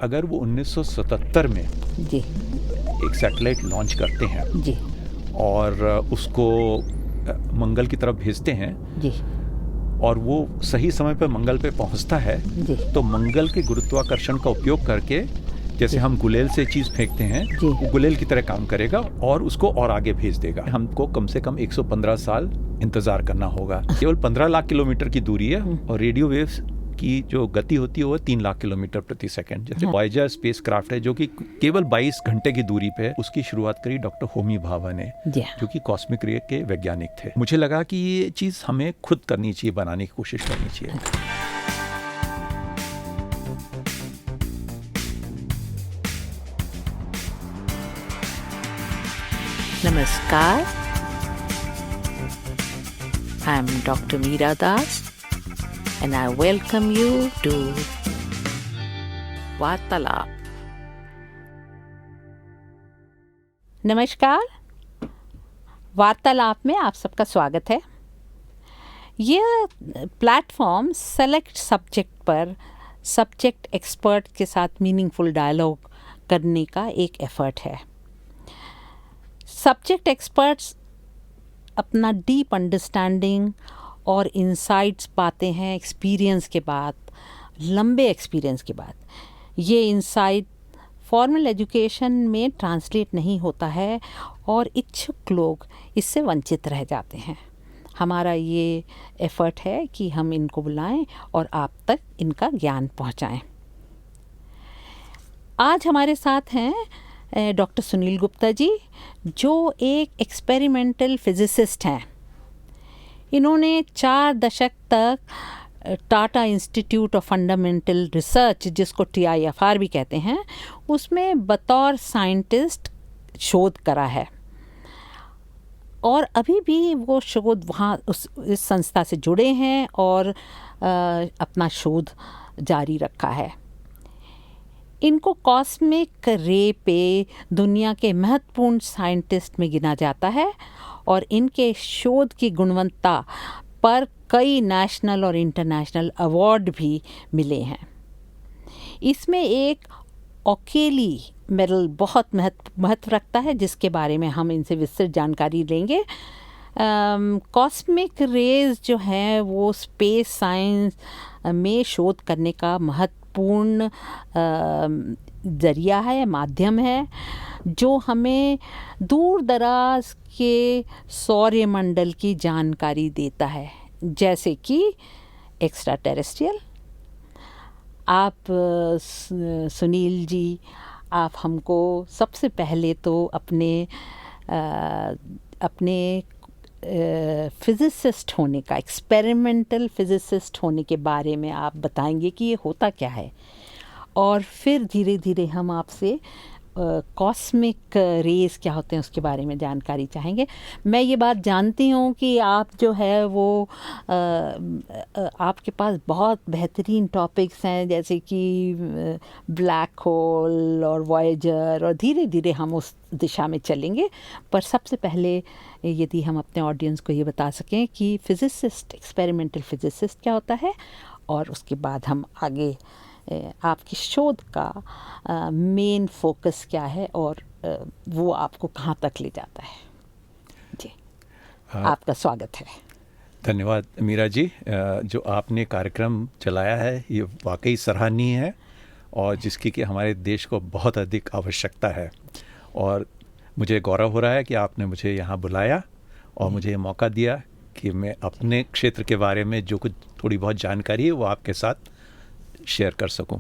अगर वो 1977 में जी एक सैटेलाइट लॉन्च करते हैं जी और उसको मंगल की तरफ भेजते हैं जी और वो सही समय पर मंगल पे पहुंचता है, जी तो मंगल के गुरुत्वाकर्षण का उपयोग करके, जैसे जी। हम गुलेल से चीज़ फेंकते हैं, जी। वो गुलेल की तरह काम करेगा और उसको और आगे भेज देगा। हमको कम से कम 115 साल इंतज़ार करना होगा। केवल 15 लाख किलोमीटर की दूरी है और रेडियो वेव्स की जो गति होती है वो 3 लाख किलोमीटर प्रति सेकंड। जैसे वॉयेजर स्पेस क्राफ्ट है जो कि केवल 22 घंटे की दूरी पे है, उसकी शुरुआत करी डॉक्टर होमी भाभा ने, जो कि कॉस्मिक रे के वैज्ञानिक थे। मुझे लगा कि ये चीज़ हमें खुद करनी चाहिए, बनाने की कोशिश करनी चाहिए। नमस्कार, I am Dr. Meera Das and I welcome you to वार्तालाप। नमस्कार, वार्तालाप में आप सबका स्वागत है। यह प्लेटफॉर्म सेलेक्ट सब्जेक्ट पर सब्जेक्ट एक्सपर्ट के साथ मीनिंगफुल डायलॉग करने का एक एफर्ट है। सब्जेक्ट एक्सपर्ट्स अपना डीप अंडरस्टैंडिंग और इंसाइट्स पाते हैं एक्सपीरियंस के बाद, लंबे एक्सपीरियंस के बाद। ये इंसाइट फॉर्मल एजुकेशन में ट्रांसलेट नहीं होता है और इच्छुक लोग इससे वंचित रह जाते हैं। हमारा ये एफर्ट है कि हम इनको बुलाएं और आप तक इनका ज्ञान पहुंचाएं। आज हमारे साथ हैं डॉक्टर सुनील गुप्ता जी, जो एक एक्सपेरिमेंटल फिजिसिस्ट हैं। इन्होंने 4 दशक तक Tata institute of fundamental research, जिसको TIFR भी कहते हैं, उसमें बतौर साइंटिस्ट शोध करा है और अभी भी वो शोध वहाँ इस संस्था से जुड़े हैं और अपना शोध जारी रखा है। इनको कॉस्मिक रे पे दुनिया के महत्वपूर्ण साइंटिस्ट में गिना जाता है और इनके शोध की गुणवत्ता पर कई नेशनल और इंटरनेशनल अवार्ड भी मिले हैं। इसमें एक ओकेली मेडल बहुत महत्व रखता है, जिसके बारे में हम इनसे विस्तृत जानकारी लेंगे। कॉस्मिक रेज जो है वो स्पेस साइंस में शोध करने का महत्वपूर्ण जरिया है, माध्यम है, जो हमें दूर दराज के सौरमंडल की जानकारी देता है, जैसे कि एक्स्ट्रा टेरेस्ट्रियल। आप सुनील जी, आप हमको सबसे पहले तो अपने फिजिसिस्ट होने का, एक्सपेरिमेंटल फिजिसिस्ट होने के बारे में आप बताएंगे कि ये होता क्या है, और फिर धीरे धीरे हम आपसे कॉस्मिक रेज क्या होते हैं उसके बारे में जानकारी चाहेंगे। मैं ये बात जानती हूँ कि आप जो है वो आपके पास बहुत बेहतरीन टॉपिक्स हैं, जैसे कि ब्लैक होल और वॉयेजर, और धीरे धीरे हम उस दिशा में चलेंगे। पर सबसे पहले यदि हम अपने ऑडियंस को ये बता सकें कि फिजिसिस्ट, एक्सपेरिमेंटल फिजिसिस्ट क्या होता है, और उसके बाद हम आगे आपकी शोध का मेन फोकस क्या है और वो आपको कहाँ तक ले जाता है। जी, आपका स्वागत है। धन्यवाद मीरा जी। जो आपने कार्यक्रम चलाया है ये वाकई सराहनीय है और जिसकी कि हमारे देश को बहुत अधिक आवश्यकता है, और मुझे गौरव हो रहा है कि आपने मुझे यहाँ बुलाया और मुझे ये मौका दिया कि मैं अपने क्षेत्र के बारे में जो कुछ थोड़ी बहुत जानकारी है वो आपके साथ शेयर कर सकूं।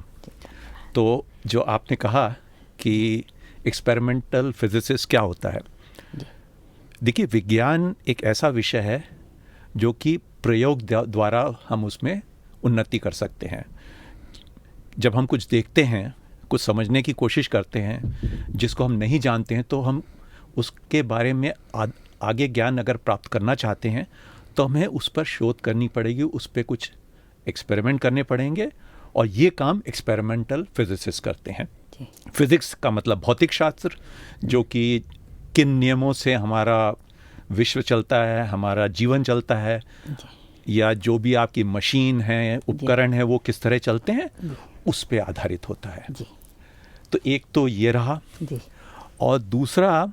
तो जो आपने कहा कि एक्सपेरिमेंटल फिजिसिस्ट क्या होता है, देखिए विज्ञान एक ऐसा विषय है जो कि प्रयोग द्वारा हम उसमें उन्नति कर सकते हैं। जब हम कुछ देखते हैं, कुछ समझने की कोशिश करते हैं जिसको हम नहीं जानते हैं, तो हम उसके बारे में आगे ज्ञान अगर प्राप्त करना चाहते हैं तो हमें उस पर शोध करनी पड़ेगी, उस पर कुछ एक्सपेरिमेंट करने पड़ेंगे, और ये काम एक्सपेरिमेंटल फिजिसिस्ट करते हैं। फिजिक्स का मतलब भौतिक शास्त्र, जो कि किन नियमों से हमारा विश्व चलता है, हमारा जीवन चलता है, या जो भी आपकी मशीन है, उपकरण है, वो किस तरह चलते हैं, उस पे आधारित होता है। तो एक तो ये रहा, जी और दूसरा,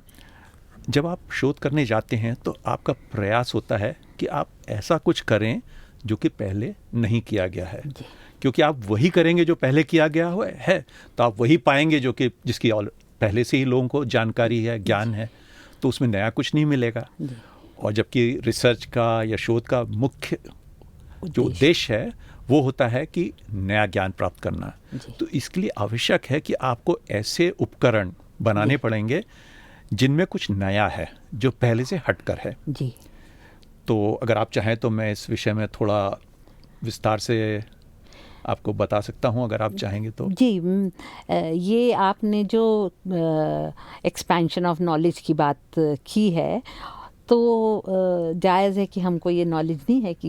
जब आप शोध करने जाते हैं तो आपका प्रयास होता है कि आप ऐसा कुछ करें जो कि पहले नहीं किया गया है, जी क्योंकि आप वही करेंगे जो पहले किया गया हुआ है, तो आप वही पाएंगे जो कि जिसकी पहले से ही लोगों को जानकारी है, ज्ञान है, तो उसमें नया कुछ नहीं मिलेगा। जी और जबकि रिसर्च का या शोध का मुख्य जो उद्देश्य है वो होता है कि नया ज्ञान प्राप्त करना। जी। तो इसके लिए आवश्यक है कि आपको ऐसे उपकरण बनाने पड़ेंगे जिनमें कुछ नया है, जो पहले से हटकर है। जी तो अगर आप चाहें तो मैं इस विषय में थोड़ा विस्तार से आपको बता सकता हूं, अगर आप चाहेंगे तो। जी ये आपने जो एक्सपेंशन ऑफ नॉलेज की बात की है, तो जायज़ है कि हमको ये नॉलेज नहीं है कि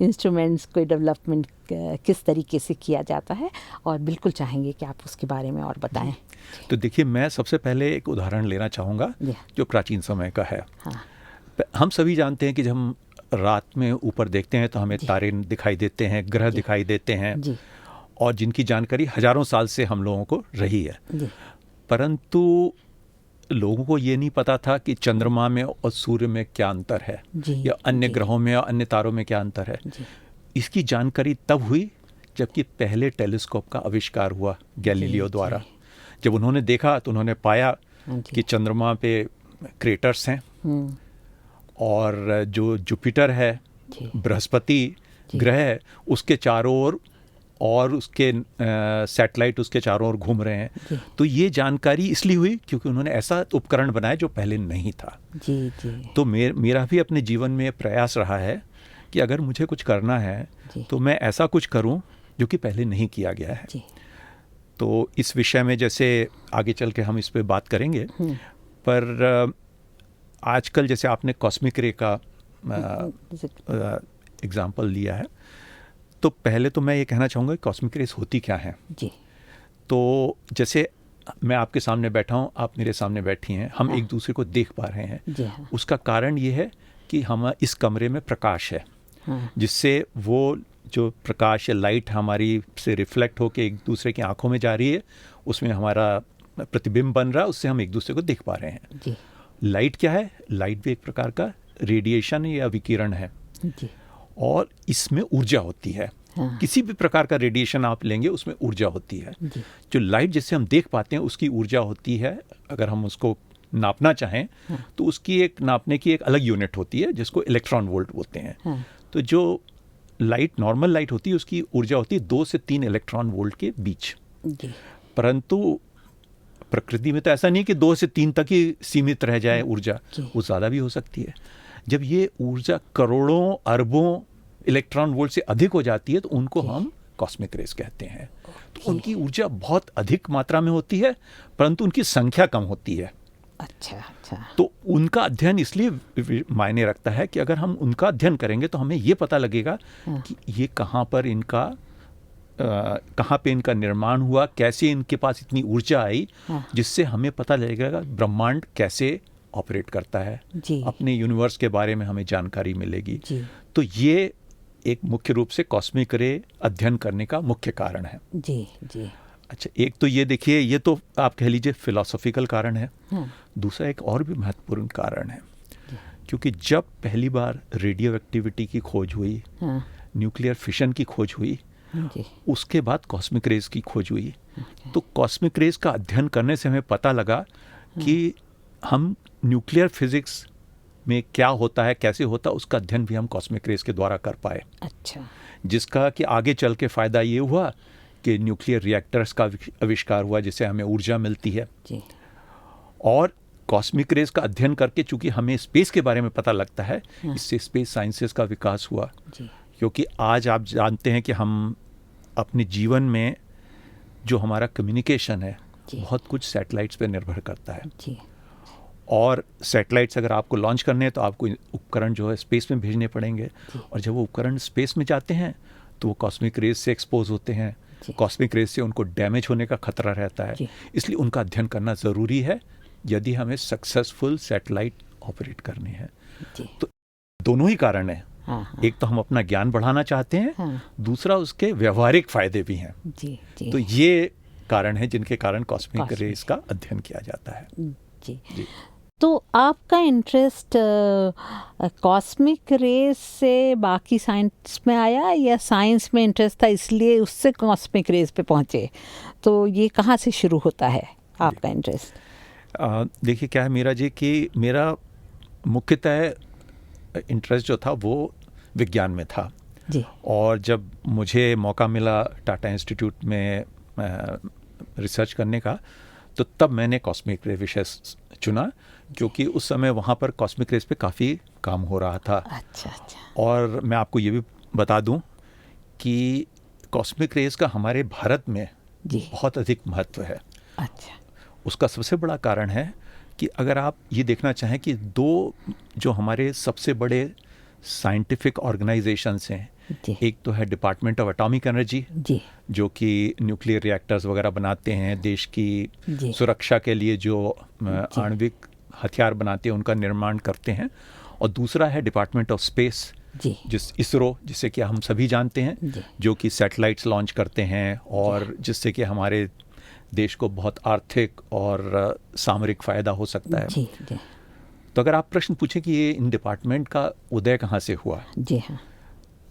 इंस्ट्रूमेंट्स को डेवलपमेंट किस तरीके से किया जाता है, और बिल्कुल चाहेंगे कि आप उसके बारे में और बताएं। तो देखिए, मैं सबसे पहले एक उदाहरण लेना चाहूँगा जो प्राचीन समय का है। हाँ हम सभी जानते हैं कि जब हम रात में ऊपर देखते हैं तो हमें तारे दिखाई देते हैं, ग्रह दिखाई देते हैं, जी और जिनकी जानकारी हजारों साल से हम लोगों को रही है। जी परंतु लोगों को ये नहीं पता था कि चंद्रमा में और सूर्य में क्या अंतर है, जी या अन्य जी, ग्रहों में और अन्य तारों में क्या अंतर है। जी इसकी जानकारी तब हुई जबकि पहले टेलीस्कोप का आविष्कार हुआ गैलीलियो जी, द्वारा। जब उन्होंने देखा तो उन्होंने पाया हाँ जी। कि चंद्रमा पे क्रेटर्स हैं, हम्म, और जो जुपिटर है, जी बृहस्पति ग्रह है, उसके चारों ओर और उसके सैटेलाइट उसके चारों ओर घूम रहे हैं। जी तो ये जानकारी इसलिए हुई क्योंकि उन्होंने ऐसा उपकरण बनाया जो पहले नहीं था। जी जी तो मेरा भी अपने जीवन में प्रयास रहा है कि अगर मुझे कुछ करना है जी तो मैं ऐसा कुछ करूं जो कि पहले नहीं किया गया है। जी तो इस विषय में जैसे आगे चल के हम इस पे बात करेंगे, पर आजकल जैसे आपने कॉस्मिक रे का एग्जाम्पल लिया है, तो पहले तो मैं ये कहना चाहूँगा कि कॉस्मिक रेस होती क्या है। जी तो जैसे मैं आपके सामने बैठा हूँ, आप मेरे सामने बैठी हैं, हम एक दूसरे को देख पा रहे हैं। जी हाँ उसका कारण ये है कि हम इस कमरे में प्रकाश है, हाँ जिससे वो जो प्रकाश या लाइट हमारी से रिफ्लेक्ट होकर एक दूसरे की आंखों में जा रही है, उसमें हमारा प्रतिबिंब बन रहा है, उससे हम एक दूसरे को देख पा रहे हैं। जी लाइट क्या है? लाइट भी एक प्रकार का रेडिएशन या विकिरण है, जी और इसमें ऊर्जा होती है। हाँ किसी भी प्रकार का रेडिएशन आप लेंगे उसमें ऊर्जा होती है। जी जो लाइट जिससे हम देख पाते हैं उसकी ऊर्जा होती है, अगर हम उसको नापना चाहें तो उसकी एक नापने की एक अलग यूनिट होती है जिसको इलेक्ट्रॉन वोल्ट बोलते हैं। हाँ तो जो लाइट, नॉर्मल लाइट होती है, उसकी ऊर्जा होती है 2 से 3 इलेक्ट्रॉन वोल्ट के बीच। जी परंतु प्रकृति में तो ऐसा नहीं कि 2 से 3 तक ही सीमित रह जाए ऊर्जा, जी। वो ज़्यादा भी हो सकती है। जब ये ऊर्जा करोड़ों अरबों इलेक्ट्रॉन वोल्ट से अधिक हो जाती है तो उनको हम कॉस्मिक रेस कहते हैं। तो उनकी ऊर्जा बहुत अधिक मात्रा में होती है, परंतु उनकी संख्या कम होती है। अच्छा अच्छा तो उनका अध्ययन इसलिए मायने रखता है कि अगर हम उनका अध्ययन करेंगे तो हमें ये पता लगेगा कि ये कहाँ पर इनका निर्माण हुआ, कैसे इनके पास इतनी ऊर्जा आई, जिससे हमें पता लगेगा ब्रह्मांड कैसे ऑपरेट करता है। जी अपने यूनिवर्स के बारे में हमें जानकारी मिलेगी। जी तो ये एक मुख्य रूप से कॉस्मिक रे अध्ययन करने का मुख्य कारण है। जी जी अच्छा, एक तो ये देखिए, ये तो आप कह लीजिए फिलॉसॉफिकल कारण है। हाँ दूसरा एक और भी महत्वपूर्ण कारण है, क्योंकि जब पहली बार रेडियो एक्टिविटी की खोज हुई, हाँ न्यूक्लियर फिशन की खोज हुई, जी उसके बाद कॉस्मिक रेज की खोज हुई। तो कॉस्मिक रेज का अध्ययन करने से हमें पता लगा कि हम न्यूक्लियर फिजिक्स में क्या होता है, कैसे होता है, उसका अध्ययन भी हम कॉस्मिक रेज के द्वारा कर पाए। अच्छा जिसका कि आगे चल के फ़ायदा ये हुआ कि न्यूक्लियर रिएक्टर्स का आविष्कार हुआ, जिससे हमें ऊर्जा मिलती है। जी और कॉस्मिक रेज का अध्ययन करके चूंकि हमें स्पेस के बारे में पता लगता है, इससे स्पेस साइंसेस का विकास हुआ। जी क्योंकि आज आप जानते हैं कि हम अपने जीवन में जो हमारा कम्युनिकेशन है, बहुत कुछ सैटेलाइट्स पे निर्भर करता है। जी और सैटेलाइट्स अगर आपको लॉन्च करने हैं तो आपको उपकरण जो है स्पेस में भेजने पड़ेंगे, और जब वो उपकरण स्पेस में जाते हैं तो वो कॉस्मिक रेज से एक्सपोज होते हैं। कॉस्मिक रेज से उनको डैमेज होने का खतरा रहता है, इसलिए उनका अध्ययन करना ज़रूरी है यदि हमें सक्सेसफुल सैटेलाइट ऑपरेट करनी है। तो दोनों ही कारण है, हाँ, हाँ, एक तो हम अपना ज्ञान बढ़ाना चाहते हैं, हाँ, दूसरा उसके व्यवहारिक फायदे भी हैं। जी जी तो ये कारण है जिनके कारण कॉस्मिक Cosmic। रेज का अध्ययन किया जाता है। जी। जी। तो आपका इंटरेस्ट कॉस्मिक रेज से बाकी साइंस में आया या साइंस में इंटरेस्ट था इसलिए उससे कॉस्मिक रेज पे पहुँचे? तो ये कहाँ से शुरू होता है आपका इंटरेस्ट? देखिए क्या है मीरा जी कि मेरा मुख्यतः इंटरेस्ट जो था वो विज्ञान में था, जी और जब मुझे मौका मिला टाटा इंस्टीट्यूट में रिसर्च करने का, तो तब मैंने कॉस्मिक रे विषय चुना, क्योंकि उस समय वहाँ पर कॉस्मिक रेज पे काफ़ी काम हो रहा था। अच्छा अच्छा। और मैं आपको ये भी बता दूं कि कॉस्मिक रेज का हमारे भारत में जी बहुत अधिक महत्व है। अच्छा। उसका सबसे बड़ा कारण है कि अगर आप ये देखना चाहें कि दो जो हमारे सबसे बड़े साइंटिफिक ऑर्गेनाइजेशंस हैं, जी एक तो है डिपार्टमेंट ऑफ एटॉमिक एनर्जी, जी जो कि न्यूक्लियर रिएक्टर्स वगैरह बनाते हैं, देश की जी सुरक्षा के लिए जो आणविक हथियार बनाते हैं उनका निर्माण करते हैं, और दूसरा है डिपार्टमेंट ऑफ स्पेस, जी जिस इसरो, जिसे कि हम सभी जानते हैं, जी जो कि सैटेलाइट्स लॉन्च करते हैं और जिससे कि हमारे देश को बहुत आर्थिक और सामरिक फ़ायदा हो सकता है। जी जी तो अगर आप प्रश्न पूछें कि ये इन डिपार्टमेंट का उदय कहाँ से हुआ, जी हाँ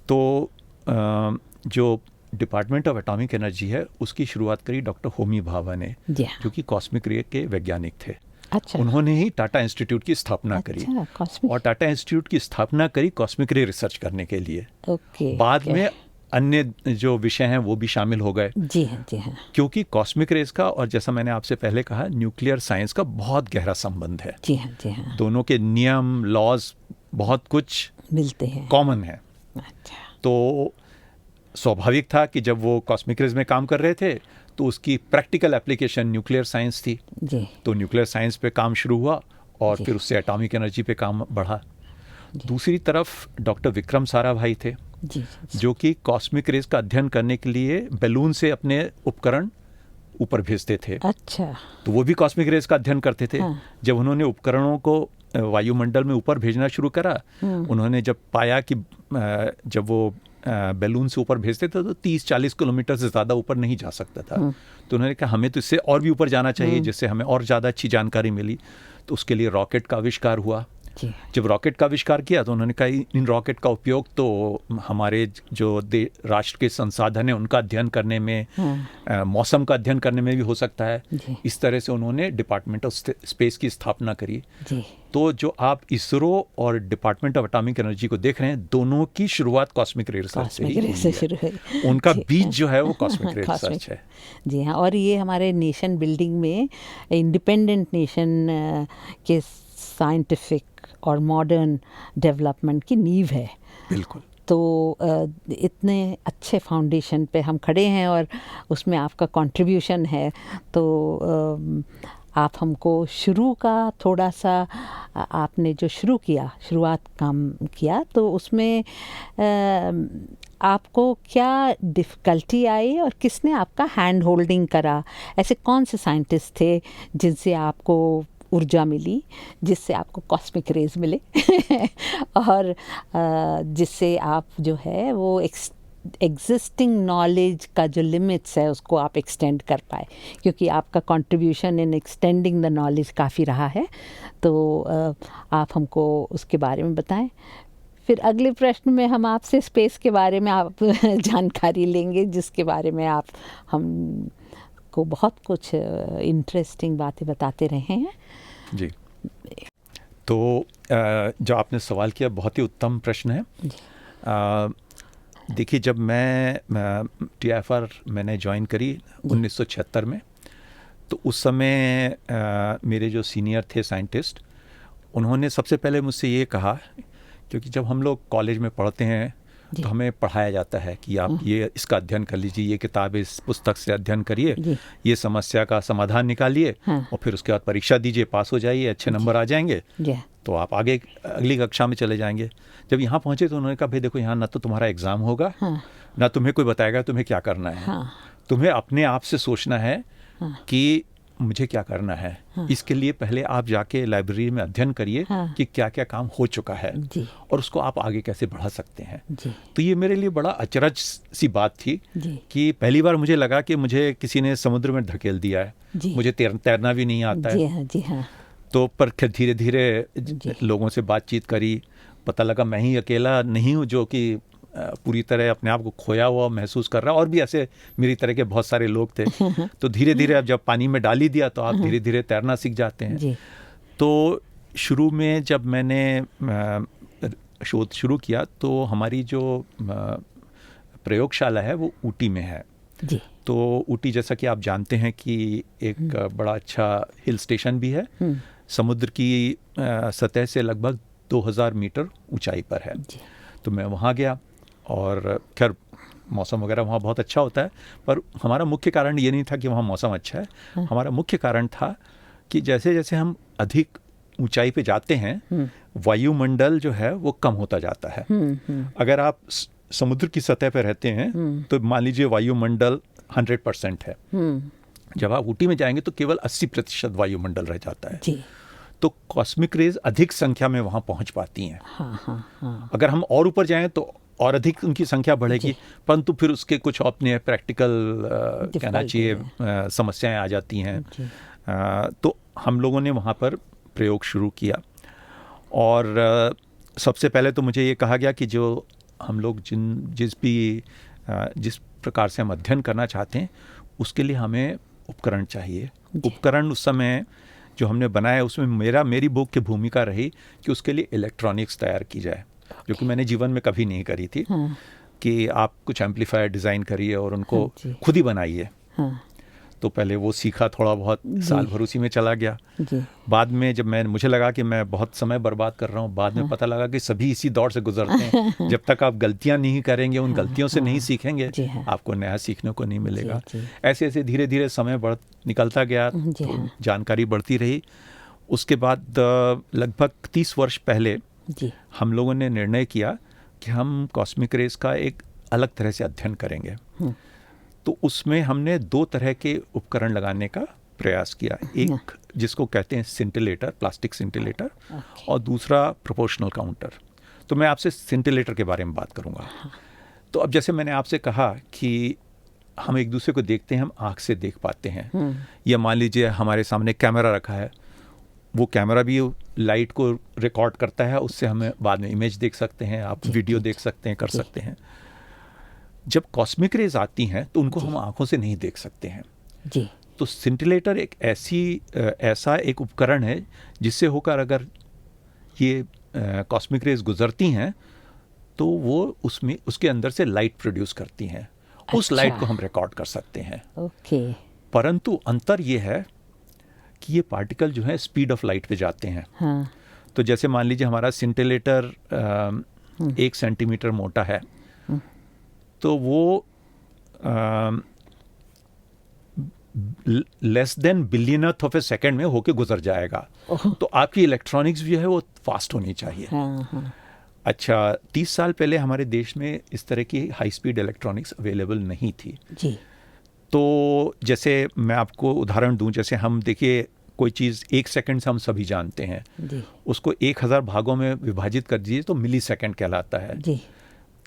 तो जो डिपार्टमेंट ऑफ एटॉमिक एनर्जी है उसकी शुरुआत करी डॉक्टर होमी भाभा ने, जी हाँ। जो कि कॉस्मिक रे के वैज्ञानिक थे। अच्छा उन्होंने ही टाटा इंस्टीट्यूट की स्थापना करी, अच्छा कॉस्मिक। और टाटा इंस्टीट्यूट की स्थापना करी कॉस्मिक रे रिसर्च करने के लिए। ओके। बाद ओके। में अन्य जो विषय हैं वो भी शामिल हो गए, जी हाँ जी हाँ क्योंकि कॉस्मिक रेज का, और जैसा मैंने आपसे पहले कहा, न्यूक्लियर साइंस का बहुत गहरा संबंध है। जी हाँ जी हाँ दोनों के नियम, लॉज, बहुत कुछ मिलते हैं। कॉमन है। अच्छा तो स्वाभाविक था कि जब वो कॉस्मिक रेज में काम कर रहे थे तो उसकी प्रैक्टिकल एप्लीकेशन न्यूक्लियर साइंस थी, जी तो न्यूक्लियर साइंस पे काम शुरू हुआ और जी। फिर उससे एटॉमिक एनर्जी पे काम बढ़ा। जी। दूसरी तरफ डॉक्टर विक्रम साराभाई थे, जी जी जो कि कॉस्मिक रेज का अध्ययन करने के लिए बैलून से अपने उपकरण ऊपर भेजते थे। अच्छा तो वो भी कॉस्मिक रेज का अध्ययन करते थे। हाँ। जब उन्होंने उपकरणों को वायुमंडल में ऊपर भेजना शुरू करा, उन्होंने जब पाया कि जब वो बैलून से ऊपर भेजते थे तो 30-40 किलोमीटर से ज़्यादा ऊपर नहीं जा सकता था, तो उन्होंने कहा हमें तो इससे और भी ऊपर जाना चाहिए, जिससे हमें और ज़्यादा अच्छी जानकारी मिली। तो उसके लिए रॉकेट का आविष्कार हुआ। जी जब रॉकेट का आविष्कार किया तो उन्होंने कहा इन रॉकेट का उपयोग तो हमारे जो राष्ट्र के संसाधन हैं उनका अध्ययन करने में, मौसम का अध्ययन करने में भी हो सकता है। जी इस तरह से उन्होंने डिपार्टमेंट ऑफ स्पेस की स्थापना करी। जी तो जो आप इसरो और डिपार्टमेंट ऑफ एटॉमिक एनर्जी को देख रहे हैं, दोनों की शुरुआत कॉस्मिक रे रिसर्च से ही कॉस्मिक रे से हुई है। शुरू हुई। उनका जी, बीज हाँ। जो है वो कॉस्मिक रे कॉस्मिक। रिसर्च है। जी हाँ, और ये हमारे नेशन बिल्डिंग में, इंडिपेंडेंट नेशन के साइंटिफिक और मॉडर्न डेवलपमेंट की नींव है। बिल्कुल। तो इतने अच्छे फाउंडेशन पे हम खड़े हैं और उसमें आपका कंट्रीब्यूशन है। तो आप हमको शुरू का थोड़ा सा, आपने जो शुरुआत काम किया, तो उसमें आपको क्या डिफ़िकल्टी आई और किसने आपका हैंड होल्डिंग करा? ऐसे कौन से साइंटिस्ट थे जिनसे आपको ऊर्जा मिली, जिससे आपको कॉस्मिक रेज मिले और जिससे आप जो है वो एग्जिस्टिंग नॉलेज का जो लिमिट्स है उसको आप एक्सटेंड कर पाए, क्योंकि आपका contribution in extending the knowledge काफ़ी रहा है। तो आप हमको उसके बारे में बताएं। फिर अगले प्रश्न में हम आपसे स्पेस के बारे में आप जानकारी लेंगे, जिसके बारे में आप हम को बहुत कुछ इंटरेस्टिंग बातें बताते रहे हैं। जी, तो जो आपने सवाल किया बहुत ही उत्तम प्रश्न है। देखिए, जब मैं TIFR मैंने ज्वाइन करी 1976 में, तो उस समय मेरे जो सीनियर थे साइंटिस्ट, उन्होंने सबसे पहले मुझसे ये कहा, क्योंकि जब हम लोग कॉलेज में पढ़ते हैं तो हमें पढ़ाया जाता है कि आप ये इसका अध्ययन कर लीजिए, ये किताब इस पुस्तक से अध्ययन करिए, ये समस्या का समाधान निकालिए, और फिर उसके बाद परीक्षा दीजिए, पास हो जाइए, अच्छे नंबर आ जाएंगे तो आप आगे अगली कक्षा में चले जाएंगे। जब यहाँ पहुँचे तो उन्होंने कहा, भाई देखो, यहाँ ना तो तुम्हारा एग्ज़ाम होगा, ना तुम्हें कोई बताएगा तुम्हें क्या करना है। तुम्हें अपने आप से सोचना है कि मुझे क्या करना है। हाँ। इसके लिए पहले आप जाके लाइब्रेरी में अध्ययन करिए हाँ। कि क्या क्या काम हो चुका है जी और उसको आप आगे कैसे बढ़ा सकते हैं। जी तो ये मेरे लिए बड़ा अचरज सी बात थी जी कि पहली बार मुझे लगा कि मुझे किसी ने समुद्र में धकेल दिया है। जी मुझे तैरना भी नहीं आता जी है। हाँ जी हाँ तो पर फिर धीरे धीरे जी। लोगों से बातचीत करी, पता लगा मैं ही अकेला नहीं हूँ जो कि पूरी तरह अपने आप को खोया हुआ महसूस कर रहा, और भी ऐसे मेरी तरह के बहुत सारे लोग थे। तो धीरे धीरे अब जब पानी में डाल ही दिया तो आप धीरे धीरे तैरना सीख जाते हैं। जी तो शुरू में जब मैंने शोध शुरू किया तो हमारी जो प्रयोगशाला है वो ऊटी में है। जी तो ऊटी जैसा कि आप जानते हैं कि एक बड़ा अच्छा हिल स्टेशन भी है, समुद्र की सतह से लगभग 2000 मीटर ऊंचाई पर है। जी तो मैं वहाँ गया और खैर मौसम वगैरह वहाँ बहुत अच्छा होता है, पर हमारा मुख्य कारण ये नहीं था कि वहाँ मौसम अच्छा है। हमारा मुख्य कारण था कि जैसे जैसे हम अधिक ऊंचाई पे जाते हैं वायुमंडल जो है वो कम होता जाता है। अगर आप समुद्र की सतह पर रहते हैं तो मान लीजिए वायुमंडल 100% है। जब आप ऊटी में जाएंगे तो केवल 80% वायुमंडल रह जाता है। जी तो कॉस्मिक रेज अधिक संख्या में वहाँ पहुँच पाती हैं। हाँ हाँ हाँ अगर हम और ऊपर जाएं तो और अधिक उनकी संख्या बढ़ेगी, परंतु फिर उसके कुछ अपने प्रैक्टिकल कहना चाहिए समस्याएं आ जाती हैं। तो हम लोगों ने वहाँ पर प्रयोग शुरू किया और सबसे पहले तो मुझे ये कहा गया कि जो हम लोग जिस प्रकार से हम अध्ययन करना चाहते हैं उसके लिए हमें उपकरण चाहिए। उपकरण उस समय जो हमने बनाया उसमें मेरी मुख्य भूमिका रही कि उसके लिए इलेक्ट्रॉनिक्स तैयार की जाए, जो कि मैंने जीवन में कभी नहीं करी थी। हाँ। कि आप कुछ एम्पलीफायर डिज़ाइन करिए और उनको हाँ खुद ही बनाइए। हाँ तो पहले वो सीखा, थोड़ा बहुत साल भर उसी में चला गया। जी बाद में जब मुझे लगा कि मैं बहुत समय बर्बाद कर रहा हूँ, बाद में पता लगा कि सभी इसी दौर से गुजरते हैं। जब तक आप गलतियाँ नहीं करेंगे, उन गलतियों से नहीं सीखेंगे, आपको नया सीखने को नहीं मिलेगा। ऐसे ऐसे धीरे धीरे समय निकलता गया, तो जानकारी बढ़ती रही। उसके बाद लगभग 30 वर्ष पहले हम लोगों ने निर्णय किया कि हम कॉस्मिक रेज का एक अलग तरह से अध्ययन करेंगे। तो उसमें हमने 2 तरह के उपकरण लगाने का प्रयास किया। एक जिसको कहते हैं सिंटिलेटर, प्लास्टिक सिंटिलेटर, और दूसरा प्रोपोर्शनल काउंटर। तो मैं आपसे सिंटिलेटर के बारे में बात करूंगा। तो अब जैसे मैंने आपसे कहा कि हम एक दूसरे को देखते हैं, हम आँख से देख पाते हैं, या मान लीजिए हमारे सामने कैमरा रखा है, वो कैमरा भी लाइट को रिकॉर्ड करता है, उससे हमें बाद में इमेज देख सकते हैं, आप वीडियो देख सकते हैं, कर सकते हैं। जब कॉस्मिक रेज आती हैं तो उनको हम आंखों से नहीं देख सकते हैं जी। तो सिंटिलेटर एक ऐसा एक उपकरण है जिससे होकर अगर ये कॉस्मिक रेज गुजरती हैं तो वो उसके अंदर से लाइट प्रोड्यूस करती हैं। उस लाइट को हम रिकॉर्ड कर सकते हैं। ओके। परंतु अंतर ये है कि ये पार्टिकल जो है स्पीड ऑफ लाइट पे जाते हैं। हाँ। तो जैसे मान लीजिए हमारा सिंटिलेटर 1 सेंटीमीटर मोटा है, तो वो less than billionth of a second में होके गुजर जाएगा। तो आपकी इलेक्ट्रॉनिक्स भी है वो फास्ट होनी चाहिए। हाँ। अच्छा, 30 साल पहले हमारे देश में इस तरह की हाई स्पीड इलेक्ट्रॉनिक्स अवेलेबल नहीं थी जी। तो जैसे मैं आपको उदाहरण दूं, जैसे हम देखिए कोई चीज़ 1 सेकंड से हम सभी जानते हैं जी। उसको 1000 भागों में विभाजित कर दीजिए तो मिली सेकेंड कहलाता है जी।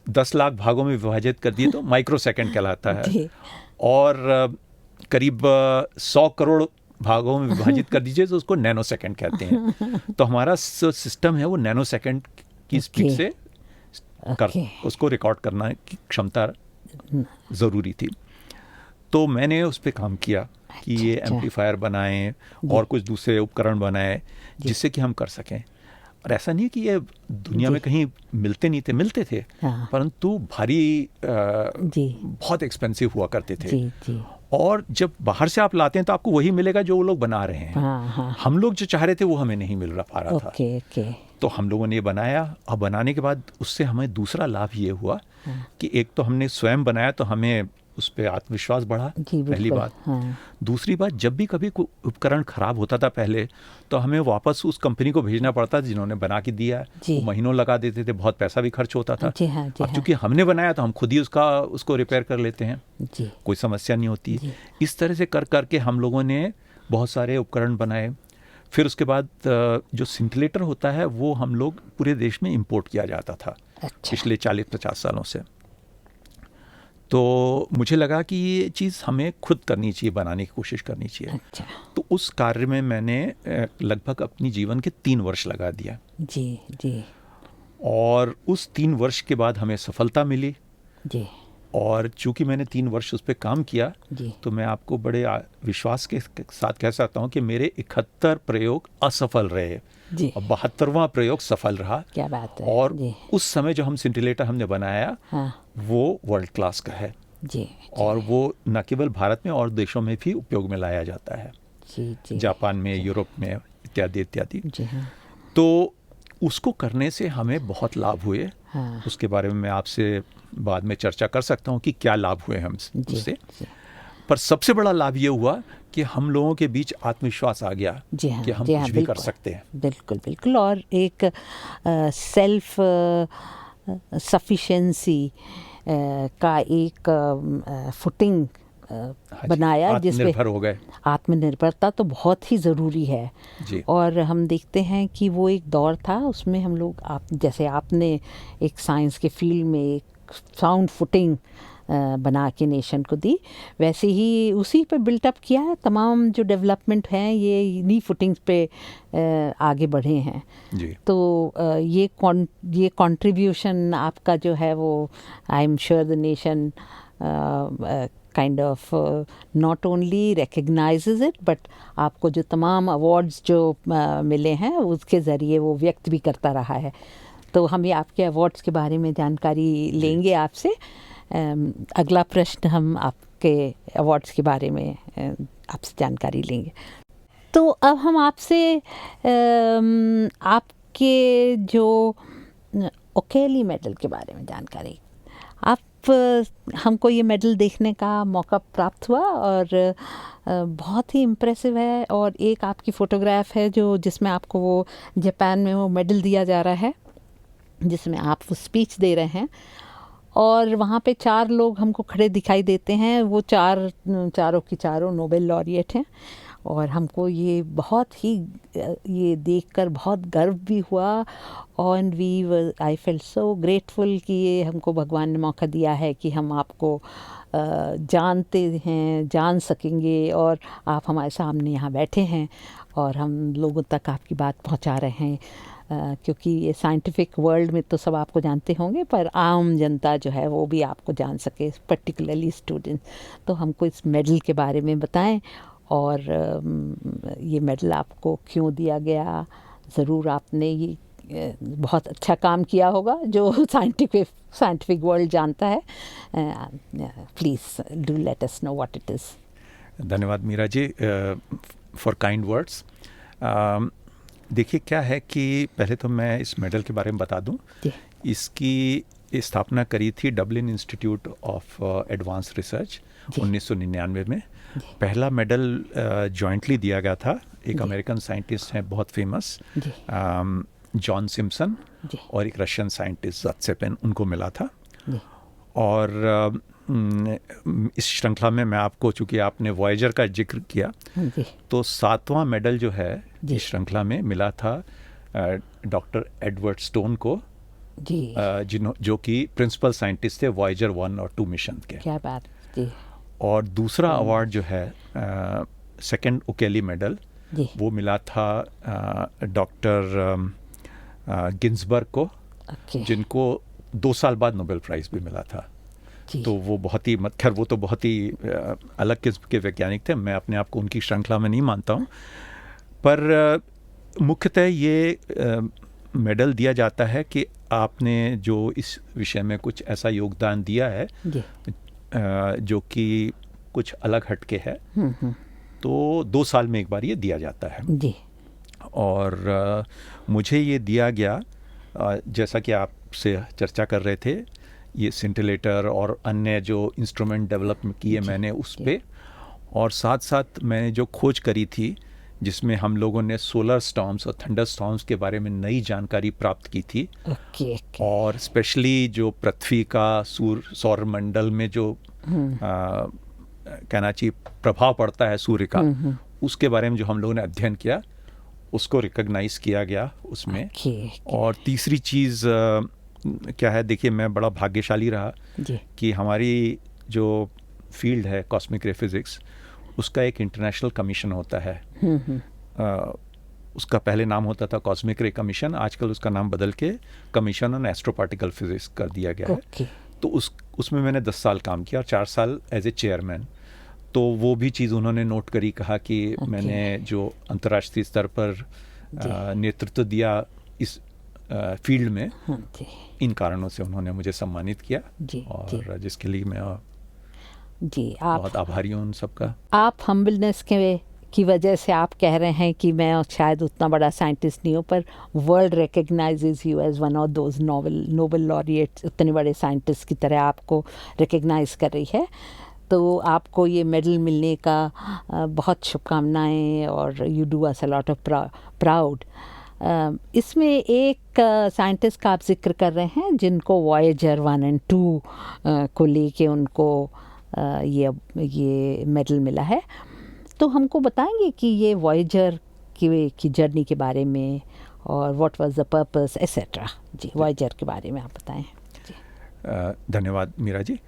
10 लाख भागों में विभाजित कर दिए तो माइक्रो सेकेंड कहलाता है जी। और करीब 100 करोड़ भागों में विभाजित कर दीजिए तो उसको नैनो सेकेंड कहते हैं। तो हमारा सिस्टम है वो नैनो सेकेंड की स्पीड से उसको रिकॉर्ड करना की क्षमता ज़रूरी थी। तो मैंने उस पर काम किया कि ये एम्पलीफायर बनाएं और कुछ दूसरे उपकरण बनाएं जिससे कि हम कर सकें। और ऐसा नहीं है कि ये दुनिया में कहीं मिलते थे हाँ। परंतु भारी बहुत एक्सपेंसिव हुआ करते थे। जी। और जब बाहर से आप लाते हैं तो आपको वही मिलेगा जो वो लोग बना रहे हैं। हाँ। हम लोग जो चाह रहे थे वो हमें नहीं मिल पा रहा था। तो हम लोगों ने ये बनाया और बनाने के बाद उससे हमें दूसरा लाभ ये हुआ कि एक तो हमने स्वयं बनाया तो हमें उस पर आत्मविश्वास बढ़ा, पहली बात। हाँ। दूसरी बात, जब भी कभी कोई उपकरण खराब होता था पहले तो हमें वापस उस कंपनी को भेजना पड़ता था जिन्होंने बना के दिया, वो महीनों लगा देते थे, बहुत पैसा भी खर्च होता था। अब चूंकि हमने बनाया तो हम खुद ही उसको रिपेयर कर लेते हैं, कोई समस्या नहीं होती। इस तरह से कर करके हम लोगों ने बहुत सारे उपकरण बनाए। फिर उसके बाद जो सिंटिलेटर होता है वो हम लोग पूरे देश में इंपोर्ट किया जाता था पिछले 40-50 सालों से। तो मुझे लगा कि ये चीज़ हमें खुद करनी चाहिए, बनाने की कोशिश करनी चाहिए। अच्छा। तो उस कार्य में मैंने लगभग अपनी जीवन के 3 वर्ष लगा दिया। जी जी। और उस 3 वर्ष के बाद हमें सफलता मिली। जी। और चूंकि मैंने 3 वर्ष उस पर काम किया, जी। तो मैं आपको बड़े विश्वास के साथ कह सकता हूँ कि मेरे 71 प्रयोग असफल रहे जी। और 72वां प्रयोग सफल रहा। क्या बात है। और जी। उस समय जो हम सिंटिलेटर हमने बनाया, हाँ। वो वर्ल्ड क्लास का है। जी। और वो न केवल भारत में और देशों में भी उपयोग में लाया जाता है। जी जी। जापान में, यूरोप में, इत्यादि इत्यादि। जी हाँ। तो उसको करने से हमें बहुत लाभ हुए। हाँ। उसके बारे में मैं आपसे बाद में चर्चा कर सकता हूँ कि क्या लाभ हुए हम उससे। पर सबसे बड़ा लाभ ये हुआ कि हम लोगों के बीच आत्मविश्वास आ गया। जी हाँ, कि हम जी हाँ, कुछ भी कर सकते हैं। बिल्कुल बिल्कुल। और एक सेल्फ सफिशिएंसी का एक फुटिंग बनाया, जिसमें आत्मनिर्भर हो गए। आत्मनिर्भरता तो बहुत ही ज़रूरी है जी। और हम देखते हैं कि वो एक दौर था, उसमें हम लोग, आप जैसे आपने एक साइंस के फील्ड में एक साउंड फुटिंग बना के नेशन को दी, वैसे ही उसी पे बिल्टअप किया है। तमाम जो डेवलपमेंट हैं ये इन्हीं फुटिंग्स पे आगे बढ़े हैं। जी। तो ये कंट्रीब्यूशन आपका जो है वो, I am sure the nation kind of not only recognises it, but आपको जो तमाम अवार्ड्स जो मिले हैं उसके ज़रिए वो व्यक्त भी करता रहा है। तो हम ये आपके अवार्ड्स के बारे में जानकारी लेंगे आपसे। अगला प्रश्न हम आपके अवार्ड्स के बारे में आपसे जानकारी लेंगे। तो अब हम आपसे आपके जो ओकेली मेडल के बारे में जानकारी, आप हमको ये मेडल देखने का मौका प्राप्त हुआ और बहुत ही इम्प्रेसिव है। और एक आपकी फ़ोटोग्राफ है जो जिसमें आपको वो जापान में वो मेडल दिया जा रहा है, जिसमें आप वो स्पीच दे रहे हैं और वहाँ पे 4 लोग हमको खड़े दिखाई देते हैं। वो चारों की चारों नोबेल लॉरिएट हैं और हमको ये बहुत ही ये देखकर बहुत गर्व भी हुआ। और आई फेल्ट सो ग्रेटफुल कि ये हमको भगवान ने मौका दिया है कि हम आपको जानते हैं, जान सकेंगे और आप हमारे सामने यहाँ बैठे हैं और हम लोगों तक आपकी बात पहुँचा रहे हैं। क्योंकि ये साइंटिफिक वर्ल्ड में तो सब आपको जानते होंगे, पर आम जनता जो है वो भी आपको जान सके, पर्टिकुलरली स्टूडेंट्स। तो हमको इस मेडल के बारे में बताएं और ये मेडल आपको क्यों दिया गया। ज़रूर आपने ये बहुत अच्छा काम किया होगा जो साइंटिफिक वर्ल्ड जानता है। Please do let us know what it is. धन्यवाद Meera ji for kind words. देखिए क्या है कि पहले तो मैं इस मेडल के बारे में बता दूं। इसकी स्थापना करी थी Dublin institute of advance research 1999 में। पहला मेडल जॉइंटली दिया गया था। एक अमेरिकन साइंटिस्ट हैं बहुत फेमस, जॉन सिम्पसन, और एक रशियन साइंटिस्ट ज़ात्सेपिन, उनको मिला था। और इस श्रृंखला में मैं आपको, चूंकि आपने वॉयेजर का जिक्र किया, तो 7वां मेडल जो है इस श्रृंखला में मिला था डॉक्टर एडवर्ड स्टोन को, जो कि प्रिंसिपल साइंटिस्ट थे वॉयेजर 1 और 2 मिशन के। क्या बात जी। और दूसरा अवार्ड जो है सेकंड ओकेली मेडल, वो मिला था डॉक्टर गिन्सबर्ग को, जिनको 2 साल बाद नोबेल प्राइज़ भी मिला था। तो वो बहुत ही खैर वो तो बहुत ही अलग किस्म के वैज्ञानिक थे। मैं अपने आप को उनकी श्रृंखला में नहीं मानता हूँ, पर मुख्यतः ये मेडल दिया जाता है कि आपने जो इस विषय में कुछ ऐसा योगदान दिया है जो कि कुछ अलग हटके है। तो 2 साल में एक बार ये दिया जाता है जी। और मुझे ये दिया गया, जैसा कि आपसे चर्चा कर रहे थे, ये सिंटिलेटर और अन्य जो इंस्ट्रूमेंट डेवलप किए मैंने उस पे, और साथ साथ मैंने जो खोज करी थी जिसमें हम लोगों ने सोलर स्टॉर्म्स और थंडर स्टॉर्म्स के बारे में नई जानकारी प्राप्त की थी। और स्पेशली जो पृथ्वी का सौर मंडल में जो कहना चाहिए प्रभाव पड़ता है सूर्य का, उसके बारे में जो हम लोगों ने अध्ययन किया उसको रिकॉग्नाइज किया गया उसमें। और तीसरी चीज़ क्या है, देखिए मैं बड़ा भाग्यशाली रहा कि हमारी जो फील्ड है कॉस्मिक रे फिजिक्स, उसका एक इंटरनेशनल कमीशन होता है। उसका पहले नाम होता था कॉस्मिक रे कमीशन, आजकल उसका नाम बदल के commission on astro particle physics कर दिया गया है। तो उसमें मैंने 10 साल काम किया और 4 साल एज ए चेयरमैन। तो वो भी चीज़ उन्होंने नोट करी, कहा कि मैंने जो अंतर्राष्ट्रीय स्तर पर नेतृत्व दिया इस फील्ड में, इन कारणों से उन्होंने मुझे सम्मानित किया और जिसके लिए मैं बहुत आभारी हूँ उन सबका। आप हम्बलनेस की वजह से आप कह रहे हैं कि मैं शायद उतना बड़ा साइंटिस्ट नहीं हूँ, पर world recognises you as one of those Nobel laureates, उतने बड़े साइंटिस्ट की तरह आपको रिकग्नाइज कर रही है। तो आपको ये मेडल मिलने का बहुत शुभकामनाएं और you do us a lot of proud. इसमें एक साइंटिस्ट का आप जिक्र कर रहे हैं जिनको वॉयेजर 1 और 2 को लेके उनको ये मेडल मिला है। तो हमको बताएंगे कि ये वॉयेजर की जर्नी के बारे में और what was the purpose etcetera. जी, वॉयेजर के बारे में आप बताएं। धन्यवाद मीरा जी।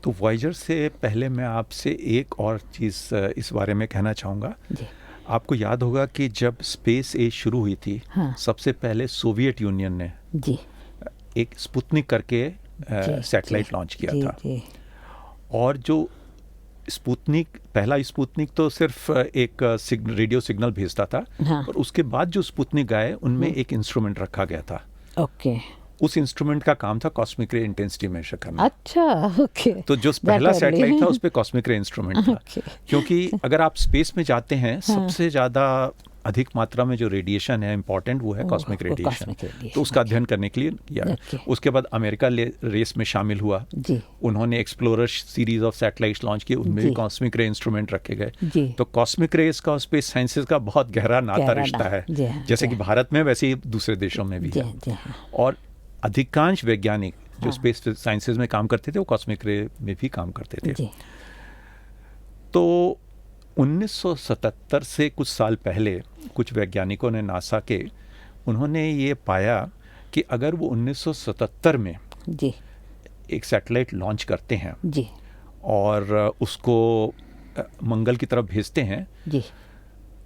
तो वॉयेजर से पहले मैं आपसे एक और चीज़ इस बारे में कहना चाहूँगा। आपको याद होगा कि जब स्पेस एज शुरू हुई थी, सबसे पहले सोवियत यूनियन ने एक स्पुतनिक करके सैटेलाइट लॉन्च किया था। और जो पहला स्पुतनिक तो सिर्फ एक रेडियो सिग्नल भेजता था, और उसके बाद जो स्पुतनिक आए उनमें एक इंस्ट्रूमेंट रखा गया था। उस इंस्ट्रूमेंट का काम था कॉस्मिक रे इंटेंसिटी मेजर करना। अच्छा, तो जो पहला सैटेलाइट था उस पे कॉस्मिक रे इंस्ट्रूमेंट था। क्योंकि अगर आप स्पेस में जाते हैं, सबसे ज़्यादा अधिक मात्रा में जो रेडिएशन है इम्पोर्टेंट, वो है कॉस्मिक रेडिएशन। तो उसका अध्ययन करने के लिए किया। उसके बाद अमेरिका रेस में शामिल हुआ। उन्होंने explorer series of satellites launch किए, उनमें भी कॉस्मिक रे इंस्ट्रूमेंट रखे गए। तो कॉस्मिक रेस का स्पेस साइंसेज का बहुत गहरा नाता रिश्ता है, जैसे कि भारत में वैसे ही दूसरे देशों में भी है। और अधिकांश वैज्ञानिक जो स्पेस साइंसेज में काम करते थे वो कॉस्मिक रे में भी काम करते थे। तो 1977 से कुछ साल पहले कुछ वैज्ञानिकों ने नासा के, उन्होंने ये पाया कि अगर वो 1977 में एक सैटेलाइट लॉन्च करते हैं और उसको मंगल की तरफ भेजते हैं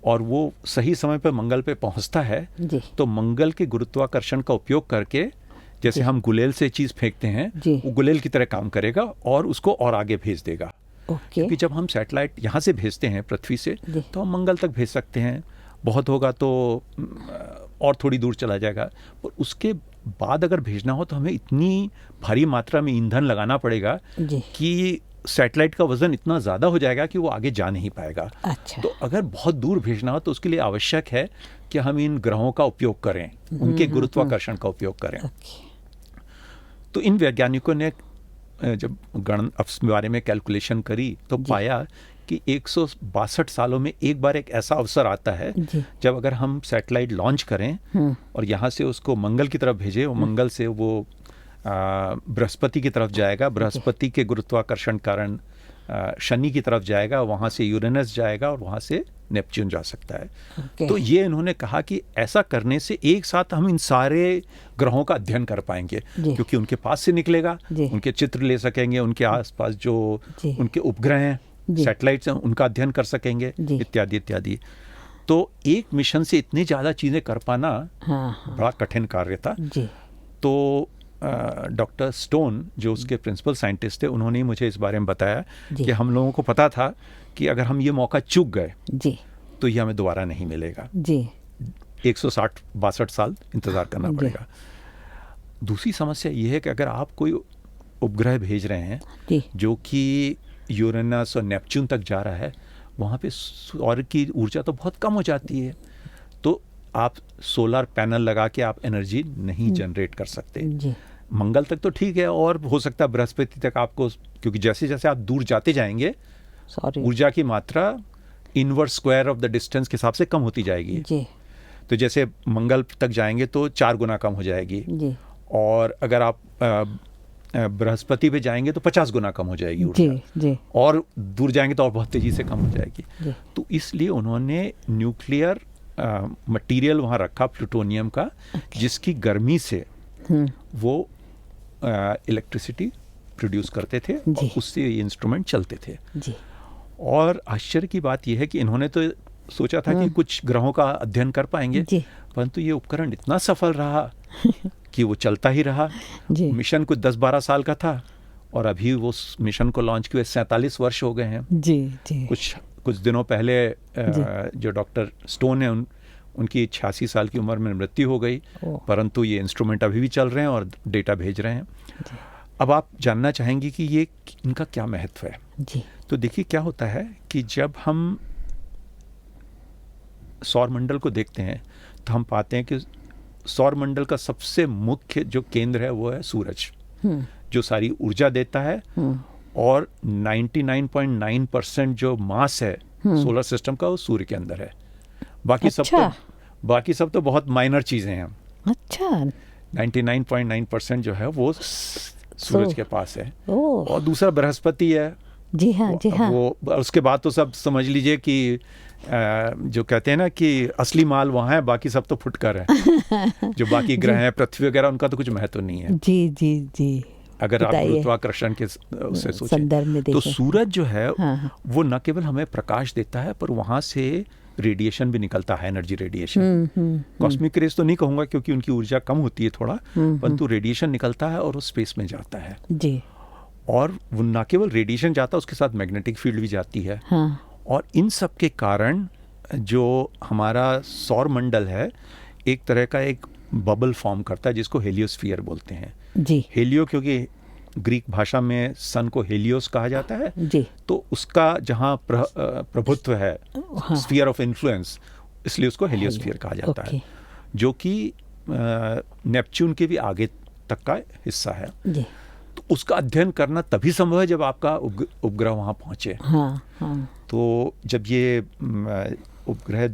और वो सही समय पर मंगल पे पहुंचता है, तो मंगल के गुरुत्वाकर्षण का उपयोग करके, जैसे हम गुलेल से चीज़ फेंकते हैं, वो गुलेल की तरह काम करेगा और उसको और आगे भेज देगा। क्योंकि जब हम सैटेलाइट यहाँ से भेजते हैं पृथ्वी से, तो हम मंगल तक भेज सकते हैं, बहुत होगा तो और थोड़ी दूर चला जाएगा। और उसके बाद अगर भेजना हो तो हमें इतनी भारी मात्रा में ईंधन लगाना पड़ेगा कि सैटेलाइट का वजन इतना ज़्यादा हो जाएगा कि वो आगे जा नहीं पाएगा। तो अगर बहुत दूर भेजना हो तो उसके लिए आवश्यक है कि हम इन ग्रहों का उपयोग करें, उनके गुरुत्वाकर्षण का उपयोग करें। तो इन वैज्ञानिकों ने जब गणित बारे में कैलकुलेशन करी तो पाया कि 162 सालों में एक बार एक ऐसा अवसर आता है जब अगर हम सैटेलाइट लॉन्च करें और यहाँ से उसको मंगल की तरफ भेजें, और मंगल से वो बृहस्पति की तरफ जाएगा, बृहस्पति के गुरुत्वाकर्षण कारण शनि की तरफ जाएगा, वहाँ से यूरेनस जाएगा और वहाँ से नेपच्यून जा सकता है। तो ये इन्होंने कहा कि ऐसा करने से एक साथ हम इन सारे ग्रहों का अध्ययन कर पाएंगे, क्योंकि उनके पास से निकलेगा, उनके चित्र ले सकेंगे, उनके आसपास जो उनके उपग्रह हैं, सैटेलाइट्स हैं, उनका अध्ययन कर सकेंगे, इत्यादि इत्यादि। तो एक मिशन से इतनी ज़्यादा चीज़ें कर पाना बड़ा कठिन कार्य था। तो डॉक्टर स्टोन जो उसके प्रिंसिपल साइंटिस्ट थे, उन्होंने मुझे इस बारे में बताया कि हम लोगों को पता था कि अगर हम ये मौका चूक गए तो ये हमें दोबारा नहीं मिलेगा। 162 साल इंतज़ार करना पड़ेगा। दूसरी समस्या ये है कि अगर आप कोई उपग्रह भेज रहे हैं जो कि यूरेनस और नेपच्यून तक जा रहा है, वहाँ पे सौर की ऊर्जा तो बहुत कम हो जाती है, तो आप सोलर पैनल लगा के आप एनर्जी नहीं जनरेट कर सकते। मंगल तक तो ठीक है, और हो सकता है बृहस्पति तक आपको, क्योंकि जैसे जैसे आप दूर जाते जाएंगे ऊर्जा की मात्रा inverse square of the distance के हिसाब से कम होती जाएगी। तो जैसे मंगल तक जाएंगे तो 4 गुना कम हो जाएगी। और अगर आप बृहस्पति पे जाएंगे तो 50 गुना कम हो जाएगी ऊर्जा, जी। और दूर जाएंगे तो और बहुत तेजी से कम हो जाएगी। तो इसलिए उन्होंने न्यूक्लियर मटेरियल वहाँ रखा, प्लूटोनियम का, जिसकी गर्मी से वो इलेक्ट्रिसिटी प्रोड्यूस करते थे और उससे ये इंस्ट्रूमेंट चलते थे। और आश्चर्य की बात यह है कि इन्होंने तो सोचा था कि कुछ ग्रहों का अध्ययन कर पाएंगे, परंतु ये उपकरण इतना सफल रहा कि वो चलता ही रहा। मिशन कुछ 10-12 साल का था और अभी वो मिशन को लॉन्च किए 47 वर्ष हो गए हैं। कुछ दिनों पहले जो डॉक्टर स्टोन है उनकी 86 साल की उम्र में मृत्यु हो गई, परंतु ये इंस्ट्रूमेंट अभी भी चल रहे हैं और डेटा भेज रहे हैं। अब आप जानना चाहेंगे कि ये इनका क्या महत्व है। तो देखिए क्या होता है कि जब हम सौर मंडल को देखते हैं तो हम पाते हैं कि सौर मंडल का सबसे मुख्य जो केंद्र है वो है सूरज, जो सारी ऊर्जा देता है, और 99.9% जो मास है सोलर सिस्टम का वो सूर्य के अंदर है। बाकी सब तो बहुत माइनर चीजें हैं। 99.9% जो है वो सूरज के पास है। और दूसरा बृहस्पति है। जी हाँ। वो उसके बाद तो सब समझ लीजिए कि जो कहते हैं ना कि असली माल वहाँ है, बाकी सब तो फुटकर है। जो बाकी ग्रह हैं, पृथ्वी वगैरह, उनका तो कुछ महत्व नहीं है। जी। अगर आप गुरुत्वाकर्षण के उससे सोचें तो सूरज जो है वो न केवल हमें प्रकाश देता है, पर वहाँ से रेडिएशन भी निकलता है, एनर्जी रेडिएशन। कॉस्मिक रेज तो नहीं कहूँगा क्योंकि उनकी ऊर्जा कम होती है थोड़ा, परंतु रेडिएशन निकलता है और वो स्पेस में जाता है। और वो न केवल रेडिएशन जाता है, उसके साथ मैग्नेटिक फील्ड भी जाती है। और इन सब के कारण जो हमारा सौर मंडल है एक तरह का एक बबल फॉर्म करता है, जिसको हेलियोस्फीयर बोलते हैं। हेलियो क्योंकि ग्रीक भाषा में सन को हेलियोस कहा जाता है, तो उसका जहाँ प्रभुत्व है, स्फीयर ऑफ इन्फ्लुएंस, इसलिए उसको हेलियोस्फीयर कहा जाता है, जो कि नेपच्यून के भी आगे तक का हिस्सा है। तो उसका अध्ययन करना तभी संभव है जब आपका उपग्रह वहाँ पहुँचे। तो जब ये उपग्रह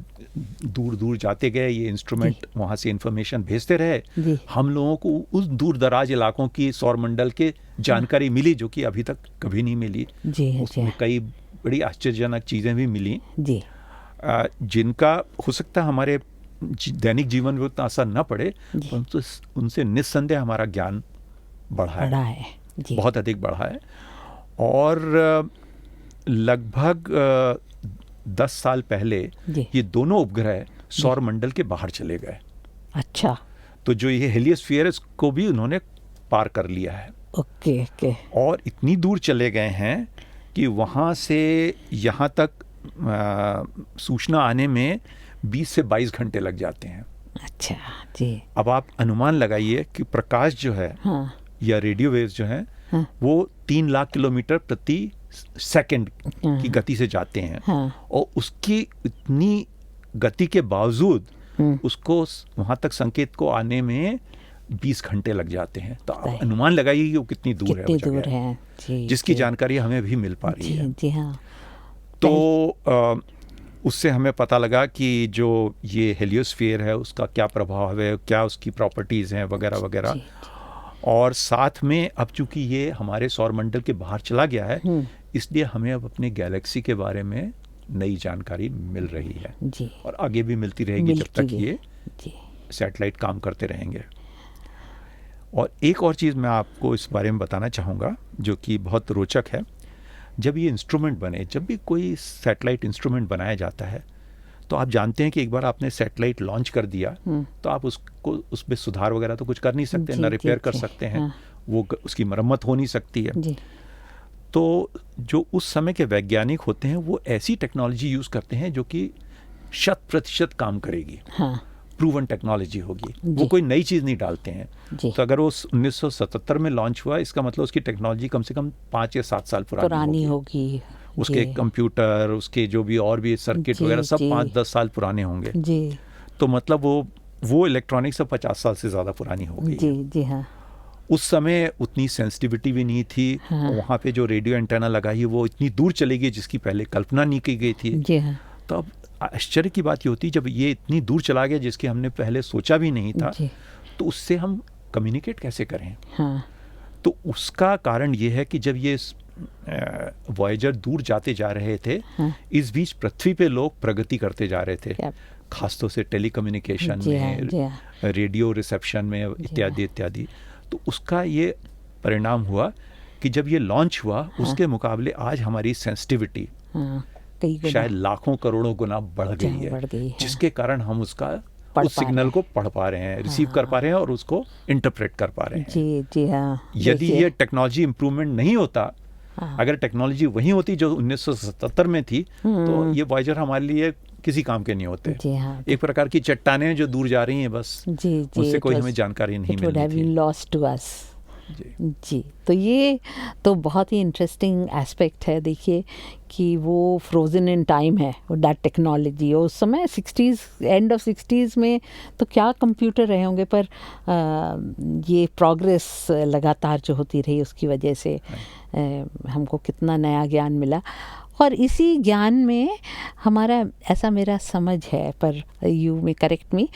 दूर दूर जाते गए, ये इंस्ट्रूमेंट वहाँ से इंफॉर्मेशन भेजते रहे, हम लोगों को उस दूर दराज इलाकों की सौर मंडल के जानकारी मिली, जो कि अभी तक कभी नहीं मिली। उसमें कई बड़ी आश्चर्यजनक चीज़ें भी मिली, जिनका हो सकता है हमारे दैनिक जीवन में उतना असर न पड़े, परंतु उनसे निस्संदेह हमारा ज्ञान बढ़ा है। बहुत अधिक बढ़ा है। और लगभग 10 साल पहले ये दोनों उपग्रह सौर मंडल के बाहर चले गए। अच्छा। तो जो ये हेलियोस्फीयर को भी उन्होंने पार कर लिया है। ओके। और इतनी दूर चले गए हैं कि वहाँ से यहाँ तक सूचना आने में 20 से 22 घंटे लग जाते हैं। अच्छा जी। अब आप अनुमान लगाइए कि प्रकाश जो है या रेडियो वेव्स जो है वो 3 लाख किलोमीटर प्रति सेकंड की गति से जाते हैं, और उसकी इतनी गति के बावजूद उसको वहां तक संकेत को आने में 20 घंटे लग जाते हैं। तो आप अनुमान लगाइए कि वो कितनी दूर है, जिसकी जानकारी हमें भी मिल पा रही है। जी हाँ। तो उससे हमें पता लगा कि जो ये हेलियोस्फीयर है उसका क्या प्रभाव है, क्या उसकी प्रॉपर्टीज हैं वगैरह वगैरह। और साथ में अब चूंकि ये हमारे सौर मंडल के बाहर चला गया है, इसलिए हमें अब अपने गैलेक्सी के बारे में नई जानकारी मिल रही है जी। और आगे भी मिलती रहेगी जब तक ये सैटेलाइट काम करते रहेंगे। और एक और चीज़ मैं आपको इस बारे में बताना चाहूँगा जो कि बहुत रोचक है। जब ये इंस्ट्रूमेंट बने, जब भी कोई सैटेलाइट इंस्ट्रूमेंट बनाया जाता है, तो आप जानते हैं कि एक बार आपने सैटेलाइट लॉन्च कर दिया तो आप उसको उसमें सुधार वगैरह तो कुछ कर नहीं सकते, ना रिपेयर कर सकते हैं, वो उसकी मरम्मत हो नहीं सकती है। तो जो उस समय के वैज्ञानिक होते हैं वो ऐसी टेक्नोलॉजी यूज़ करते हैं जो कि 100% काम करेगी, प्रूवन टेक्नोलॉजी होगी, वो कोई नई चीज़ नहीं डालते हैं। तो अगर वो 1977 में लॉन्च हुआ, इसका मतलब उसकी टेक्नोलॉजी कम से कम 5 या 7 साल पुरानी होगी। उसके कंप्यूटर, उसके जो भी और भी सर्किट वगैरह सब 5-10 साल पुराने होंगे जी। तो मतलब वो इलेक्ट्रॉनिक्स 50 साल से ज़्यादा पुरानी हो गई जी। जी हाँ। उस समय उतनी सेंसिटिविटी भी नहीं थी। वहाँ पे जो रेडियो एंटेना लगाई है वो इतनी दूर चली गई जिसकी पहले कल्पना नहीं की गई थी जी हाँ। तो अब आश्चर्य की बात ये होती जब ये इतनी दूर चला गया जिसकी हमने पहले सोचा भी नहीं था, तो उससे हम कम्युनिकेट कैसे करें। तो उसका कारण ये है कि जब ये वॉयेजर दूर जाते जा रहे थे, इस बीच पृथ्वी पे लोग प्रगति करते जा रहे थे, खासतौर से टेलीकम्युनिकेशन में, रेडियो रिसेप्शन में, इत्यादि इत्यादि। तो उसका ये परिणाम हुआ कि जब ये लॉन्च हुआ, उसके मुकाबले आज हमारी सेंसिटिविटी शायद लाखों करोड़ों गुना बढ़ गई है, जिसके कारण हम उसका उस सिग्नल को पढ़ पा रहे हैं, रिसीव कर पा रहे हैं और उसको इंटरप्रेट कर पा रहे हैं। जी हाँ। यदि ये टेक्नोलॉजी इम्प्रूवमेंट नहीं होता, अगर टेक्नोलॉजी वही होती जो 1977 में थी, तो ये वॉयेजर हमारे लिए किसी काम के नहीं होते। जी हाँ। एक प्रकार की चट्टानें जो दूर जा रही हैं बस, उससे कोई हमें जानकारी नहीं मिलती थी। Lost to us. जी, तो ये तो बहुत ही इंटरेस्टिंग एस्पेक्ट है। देखिए कि वो फ्रोज़न इन टाइम है, दैट टेक्नोलॉजी। उस समय 60s, एंड ऑफ 60s में तो क्या कंप्यूटर रहे होंगे, पर ये प्रोग्रेस लगातार जो होती रही, उसकी वजह से हमको कितना नया ज्ञान मिला। और इसी ज्ञान में हमारा, ऐसा मेरा समझ है, पर यू में करेक्ट मी,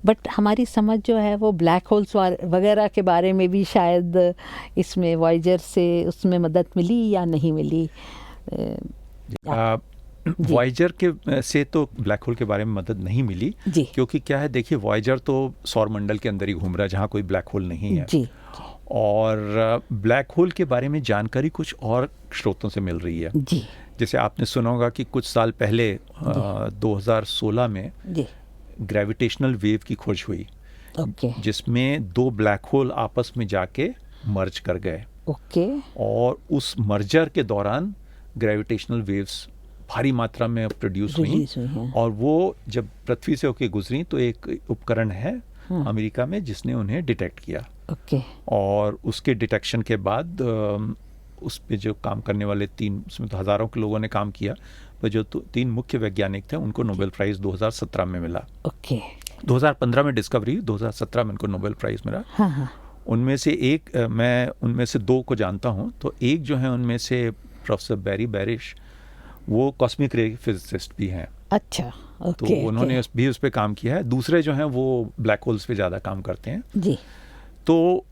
बट हमारी समझ जो है वो ब्लैक होल्स वगैरह के बारे में भी शायद इसमें वॉयेजर से उसमें मदद मिली या नहीं मिली। वॉयेजर के से तो ब्लैक होल के बारे में मदद नहीं मिली, क्योंकि क्या है, देखिए वॉयेजर तो सौरमंडल के अंदर ही घूम रहा है, जहाँ कोई ब्लैक होल नहीं है। जी। और ब्लैक होल के बारे में जानकारी कुछ और स्रोतों से मिल रही है। जी। जैसे आपने सुना होगा कि कुछ साल पहले 2016 में ग्रेविटेशनल वेव की खोज हुई, जिसमें 2 ब्लैक होल आपस में जाके मर्ज कर गए। और उस मर्जर के दौरान ग्रेविटेशनल वेव्स भारी मात्रा में प्रोड्यूस हुई, और वो जब पृथ्वी से होके गुजरी तो एक उपकरण है अमेरिका में जिसने उन्हें डिटेक्ट किया। और उसके डिटेक्शन के बाद उस पे जो काम करने वाले 3, उसमें तो हज़ारों के लोगों ने काम किया, पर जो 3 मुख्य वैज्ञानिक थे उनको नोबेल प्राइज़ 2017 में मिला। 2015 में डिस्कवरी, 2017 में उनको नोबेल प्राइज़ मिला। उनमें से एक, मैं उनमें से 2 को जानता हूँ। तो एक जो है उनमें से प्रोफेसर बैरी बैरिश, वो कॉस्मिक रे फिजिसिस्ट भी हैं। अच्छा, तो उन्होंने भी उस पर काम किया है। दूसरे जो हैं वो ब्लैक होल्स पे ज़्यादा काम करते हैं। जी। तो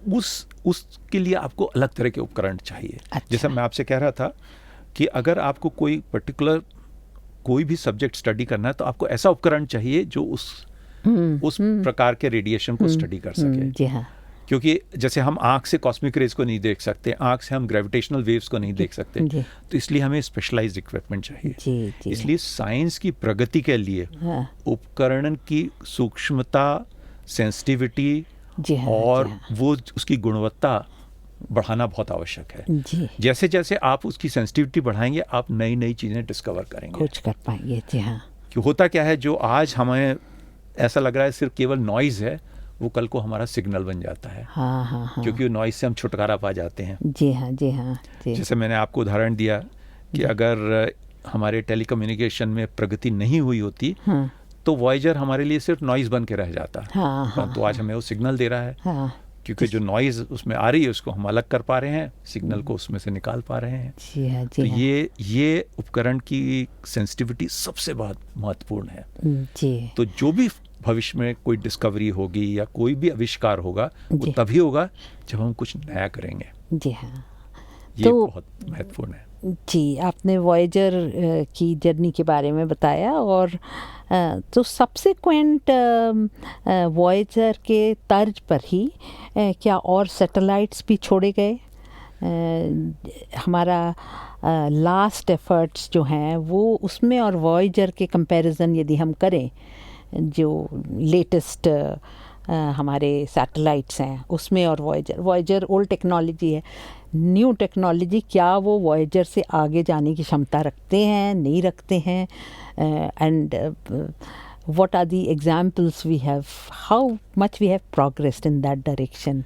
उसके लिए आपको अलग तरह के उपकरण चाहिए। अच्छा। जैसा मैं आपसे कह रहा था कि अगर आपको कोई पर्टिकुलर कोई भी सब्जेक्ट स्टडी करना है, तो आपको ऐसा उपकरण चाहिए जो उस प्रकार के रेडिएशन को स्टडी कर सके। जी हाँ। क्योंकि जैसे हम आँख से कॉस्मिक रेज को नहीं देख सकते, आँख से हम ग्रेविटेशनल वेव्स को नहीं देख सकते, तो इसलिए हमें स्पेशलाइज्ड इक्विपमेंट चाहिए। इसलिए साइंस की प्रगति के लिए उपकरण की सूक्ष्मता, सेंसिटिविटी और वो उसकी गुणवत्ता बढ़ाना बहुत आवश्यक है। जैसे जैसे आप उसकी सेंसिटिविटी बढ़ाएंगे, आप नई नई चीज़ें डिस्कवर करेंगे, खोज कर पाएंगे। जी हाँ। कि होता क्या है, जो आज हमें ऐसा लग रहा है सिर्फ केवल नॉइज़ है, वो कल को हमारा सिग्नल बन जाता है। हाँ। क्योंकि नॉइज़ से हम छुटकारा पा जाते हैं। जी हाँ। जैसे मैंने आपको उदाहरण दिया कि अगर हमारे टेलीकम्युनिकेशन में प्रगति नहीं हुई होती, तो वॉयेजर हमारे लिए सिर्फ नॉइज़ बन के रह जाता। तो आज हमें वो सिग्नल दे रहा है, क्योंकि जो नॉइज़ उसमें आ रही है उसको हम अलग कर पा रहे हैं, सिग्नल को उसमें से निकाल पा रहे हैं। तो ये उपकरण की सेंसिटिविटी सबसे बहुत महत्वपूर्ण है। तो जो भी भविष्य में कोई डिस्कवरी होगी या कोई भी आविष्कार होगा, वो तभी होगा जब हम कुछ नया करेंगे। जी हाँ। ये तो बहुत महत्वपूर्ण है। जी, आपने वॉयेजर की जर्नी के बारे में बताया, और तो सबसेक्वेंट वॉयेजर के तर्ज पर ही क्या और सैटेलाइट्स भी छोड़े गए? हमारा लास्ट एफर्ट्स जो हैं वो उसमें और वॉयेजर के कंपैरिजन यदि हम करें, जो लेटेस्ट हमारे सैटेलाइट्स हैं उसमें और वॉयेजर ओल्ड टेक्नोलॉजी है, न्यू टेक्नोलॉजी, क्या वो वॉयेजर से आगे जाने की क्षमता रखते हैं, नहीं रखते हैं? And what are the examples we have, how much we have progressed in that direction?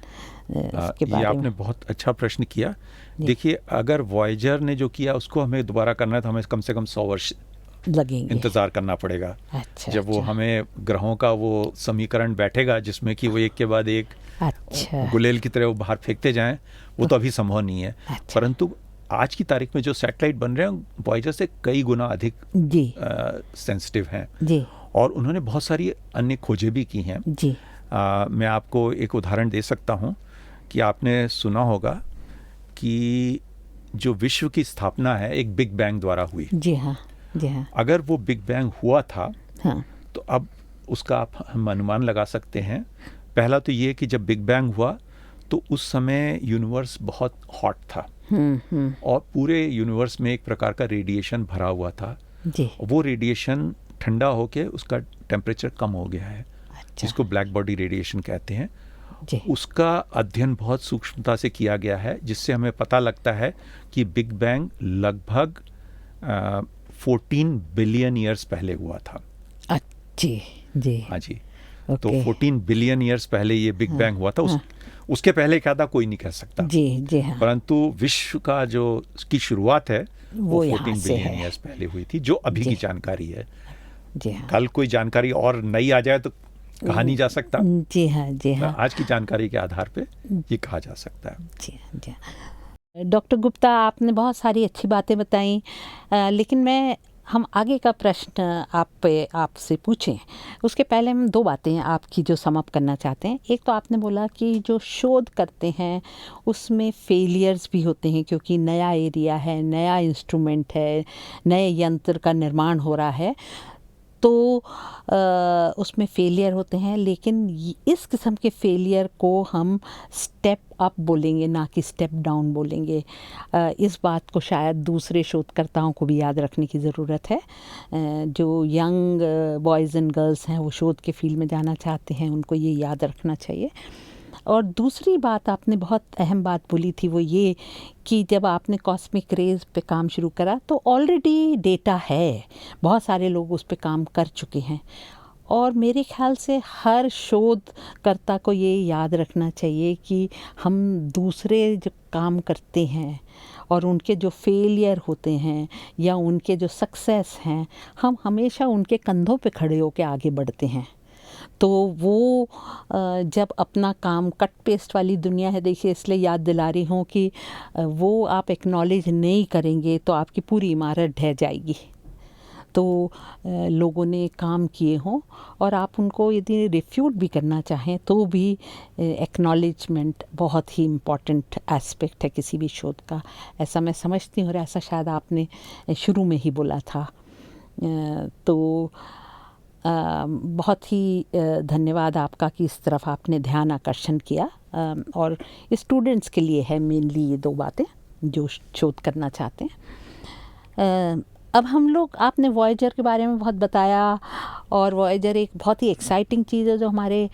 ये आपने बहुत अच्छा प्रश्न किया। देखिए, अगर वॉयेजर ने जो किया उसको हमें दोबारा करना है तो हमें कम से कम 100 वर्ष लगेंगे, इंतजार करना पड़ेगा। जब वो हमें ग्रहों का वो समीकरण बैठेगा जिसमें कि वो एक के बाद एक गुलेल की तरह वो बाहर फेंकते जाएं, वो तो अभी संभव नहीं है। परंतु आज की तारीख में जो सैटेलाइट बन रहे हैं वॉयेजर से कई गुना अधिक सेंसिटिव हैं, और उन्होंने बहुत सारी अन्य खोजें भी की हैं। मैं आपको एक उदाहरण दे सकता हूं कि आपने सुना होगा कि जो विश्व की स्थापना है एक बिग बैंग द्वारा हुई। जी हाँ, जी हाँ। अगर वो बिग बैंग हुआ था हाँ, तो अब उसका हम अनुमान लगा सकते हैं। पहला तो ये कि जब बिग बैंग हुआ तो उस समय यूनिवर्स बहुत हॉट था और पूरे यूनिवर्स में एक प्रकार का रेडिएशन भरा हुआ था। जी। वो रेडिएशन ठंडा होके उसका टेम्परेचर कम हो गया है, अच्छा। जिसको ब्लैक बॉडी रेडिएशन कहते हैं। जी। उसका अध्ययन बहुत सूक्ष्मता से किया गया है, जिससे हमें पता लगता है कि बिग बैंग लगभग 14 बिलियन ईयर्स पहले हुआ था। जी जी। हाँ जी। ओके। तो 14 बिलियन ईयर्स पहले ये बिग हाँ, बैंग हुआ था। हाँ। उसके पहले क्या था कोई नहीं कह सकता। जी जी हाँ। परंतु विश्व का जो की शुरुआत है वो वो यहाँ 14 से बिलियन है। ईयर्स पहले हुई थी, जो अभी जी। की जानकारी है। जी हाँ। कल कोई जानकारी और नई आ जाए तो कहा नहीं जा सकता। जी हाँ, जी हाँ। आज की जानकारी के आधार पे ये कहा जा सकता है। जी हाँ, जी हाँ। डॉक्टर गुप्ता, आपने बहुत सारी अच्छी बातें बताई, लेकिन हम आगे का प्रश्न आपसे पूछें उसके पहले हम दो बातें आपकी जो समअप करना चाहते हैं। एक तो आपने बोला कि जो शोध करते हैं उसमें फेलियर्स भी होते हैं, क्योंकि नया एरिया है, नया इंस्ट्रूमेंट है, नए यंत्र का निर्माण हो रहा है, तो उसमें फेलियर होते हैं। लेकिन इस किस्म के फेलियर को हम स्टेप अप बोलेंगे, ना कि स्टेप डाउन बोलेंगे। इस बात को शायद दूसरे शोधकर्ताओं को भी याद रखने की ज़रूरत है। जो यंग बॉयज़ एंड गर्ल्स हैं वो शोध के फील्ड में जाना चाहते हैं, उनको ये याद रखना चाहिए। और दूसरी बात आपने बहुत अहम बात बोली थी, वो ये कि जब आपने कॉस्मिक रेज पे काम शुरू करा तो ऑलरेडी डेटा है, बहुत सारे लोग उस पे काम कर चुके हैं। और मेरे ख्याल से हर शोधकर्ता को ये याद रखना चाहिए कि हम दूसरे जो काम करते हैं और उनके जो फेलियर होते हैं या उनके जो सक्सेस हैं, हम हमेशा उनके कंधों पे खड़े होकर आगे बढ़ते हैं। तो वो जब अपना काम, कट पेस्ट वाली दुनिया है, देखिए इसलिए याद दिला रही हूँ कि वो आप एक्नॉलेज नहीं करेंगे तो आपकी पूरी इमारत ढह जाएगी। तो लोगों ने काम किए हों और आप उनको यदि रिफ्यूट भी करना चाहें तो भी एक्नॉलेजमेंट बहुत ही इम्पॉर्टेंट एस्पेक्ट है किसी भी शोध का, ऐसा मैं समझती हूँ। और ऐसा शायद आपने शुरू में ही बोला था। तो बहुत ही धन्यवाद आपका कि इस तरफ आपने ध्यान आकर्षण किया। और स्टूडेंट्स के लिए है मेनली ये दो बातें जो शोध करना चाहते हैं। अब हम लोग, आपने वॉयेजर के बारे में बहुत बताया, और वॉयेजर एक बहुत ही एक्साइटिंग चीज़ है जो हमारे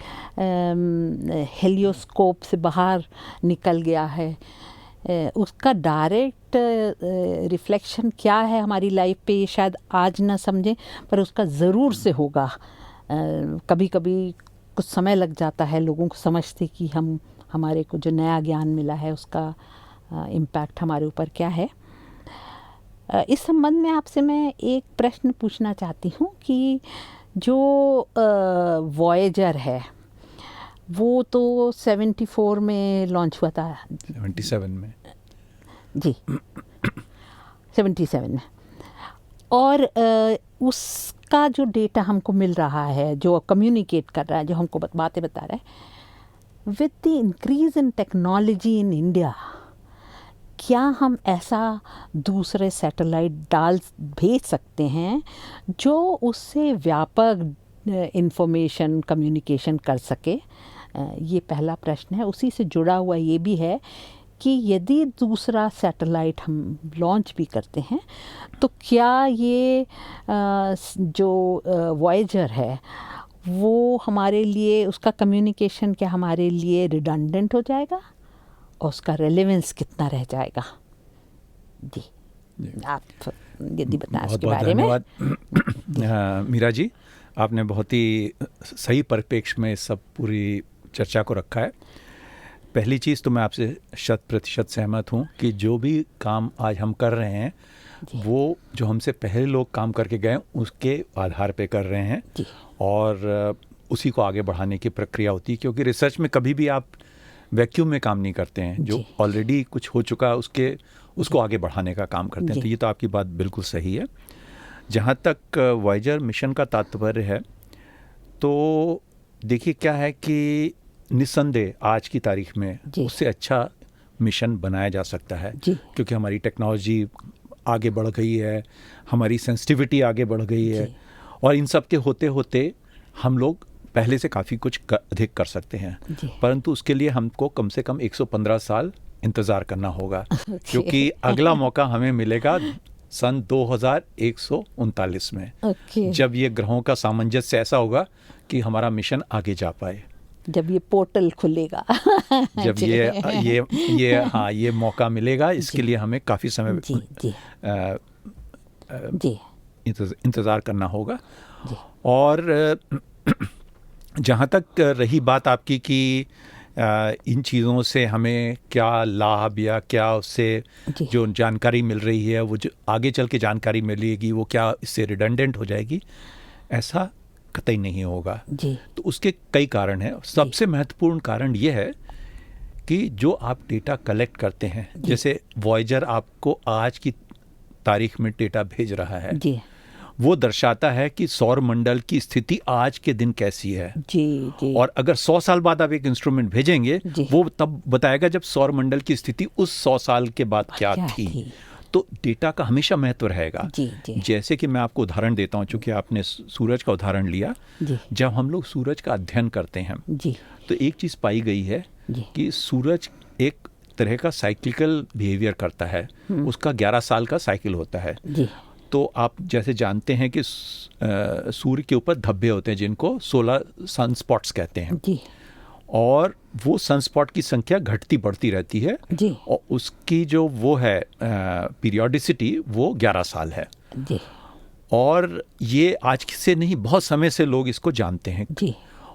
हेलियोस्कोप से बाहर निकल गया है। उसका डायरेक्ट रिफ्लेक्शन क्या है हमारी लाइफ पे, ये शायद आज ना समझें, पर उसका ज़रूर से होगा। कभी कभी कुछ समय लग जाता है लोगों को समझते कि हमारे को जो नया ज्ञान मिला है उसका इम्पैक्ट हमारे ऊपर क्या है। इस संबंध में आपसे मैं एक प्रश्न पूछना चाहती हूँ कि जो वॉयेजर है वो तो 74 में लॉन्च हुआ था। 77 में जी 77 में। और उसका जो डेटा हमको मिल रहा है, जो कम्युनिकेट कर रहा है, जो हमको बातें बता रहा है, with the increase in technology in India, क्या हम ऐसा दूसरे सैटेलाइट भेज सकते हैं जो उससे व्यापक इंफॉर्मेशन कम्युनिकेशन कर सके? ये पहला प्रश्न है। उसी से जुड़ा हुआ ये भी है कि यदि दूसरा सैटेलाइट हम लॉन्च भी करते हैं तो क्या ये जो वॉयेजर है वो हमारे लिए, उसका कम्युनिकेशन क्या हमारे लिए रिडंडेंट हो जाएगा और उसका रेलेवेंस कितना रह जाएगा? जी आप यदि बताएं उसके बारे में। बहुत धन्यवाद मीरा जी, आपने बहुत ही सही परिप्रेक्ष्य में सब पूरी चर्चा को रखा है। पहली चीज़ तो मैं आपसे 100% सहमत हूँ कि जो भी काम आज हम कर रहे हैं वो जो हमसे पहले लोग काम करके गए उसके आधार पे कर रहे हैं और उसी को आगे बढ़ाने की प्रक्रिया होती है, क्योंकि रिसर्च में कभी भी आप वैक्यूम में काम नहीं करते हैं। जो ऑलरेडी कुछ हो चुका उसको आगे बढ़ाने का काम करते हैं। तो ये तो आपकी बात बिल्कुल सही है। जहाँ तक वॉयेजर मिशन का तात्पर्य है, तो देखिए क्या है कि निस्संदेह आज की तारीख में जी। उससे अच्छा मिशन बनाया जा सकता है, जी। क्योंकि हमारी टेक्नोलॉजी आगे बढ़ गई है, हमारी सेंसिटिविटी आगे बढ़ गई है, जी। और इन सब के होते होते हम लोग पहले से काफ़ी कुछ अधिक कर सकते हैं। जी। परंतु उसके लिए हमको कम से कम 115 साल इंतज़ार करना होगा, क्योंकि अगला मौका हमें मिलेगा सन 2139 में, ओके। जब ये ग्रहों का सामंजस्य ऐसा होगा कि हमारा मिशन आगे जा पाए, जब ये पोर्टल खुलेगा। जब ये मौका मिलेगा। इसके लिए हमें काफ़ी समय जी जी जी इंतज़ार करना होगा। जी। और जहाँ तक रही बात आपकी कि इन चीज़ों से हमें क्या लाभ या क्या उससे जी। जो जानकारी मिल रही है वो जो आगे चल के जानकारी मिलेगी वो क्या इससे रिडंडेंट हो जाएगी, ऐसा कतई नहीं होगा। जी। तो उसके कई कारण हैं। सबसे महत्वपूर्ण कारण ये है कि जो आप डेटा कलेक्ट करते हैं, जैसे वॉयेजर आपको आज की तारीख में डेटा भेज रहा है, जी वो दर्शाता है कि सौर मंडल की स्थिति आज के दिन कैसी है। जी जी। और अगर 100 साल बाद आप एक इंस्ट्रूमेंट भेजेंगे, वो तब बताएगा जब सौर मंडल की स्थिति उस 100 साल के बाद क्या थी। तो डेटा का हमेशा महत्व रहेगा। जी जी। जैसे कि मैं आपको उदाहरण देता हूँ, चूंकि आपने सूरज का उदाहरण लिया, जी। जब हम लोग सूरज का अध्ययन करते हैं जी। तो एक चीज़ पाई गई है जी। कि सूरज एक तरह का साइक्लिकल बिहेवियर करता है, उसका 11 साल का साइकिल होता है। जी। तो आप जैसे जानते हैं कि सूर्य के ऊपर धब्बे होते हैं जिनको सोलर सनस्पॉट्स कहते हैं, जी। और वो सनस्पॉट की संख्या घटती बढ़ती रहती है जी। और उसकी जो वो है पीरियोडिसिटी वो 11 साल है। जी। और ये आज से नहीं, बहुत समय से लोग इसको जानते हैं। जी।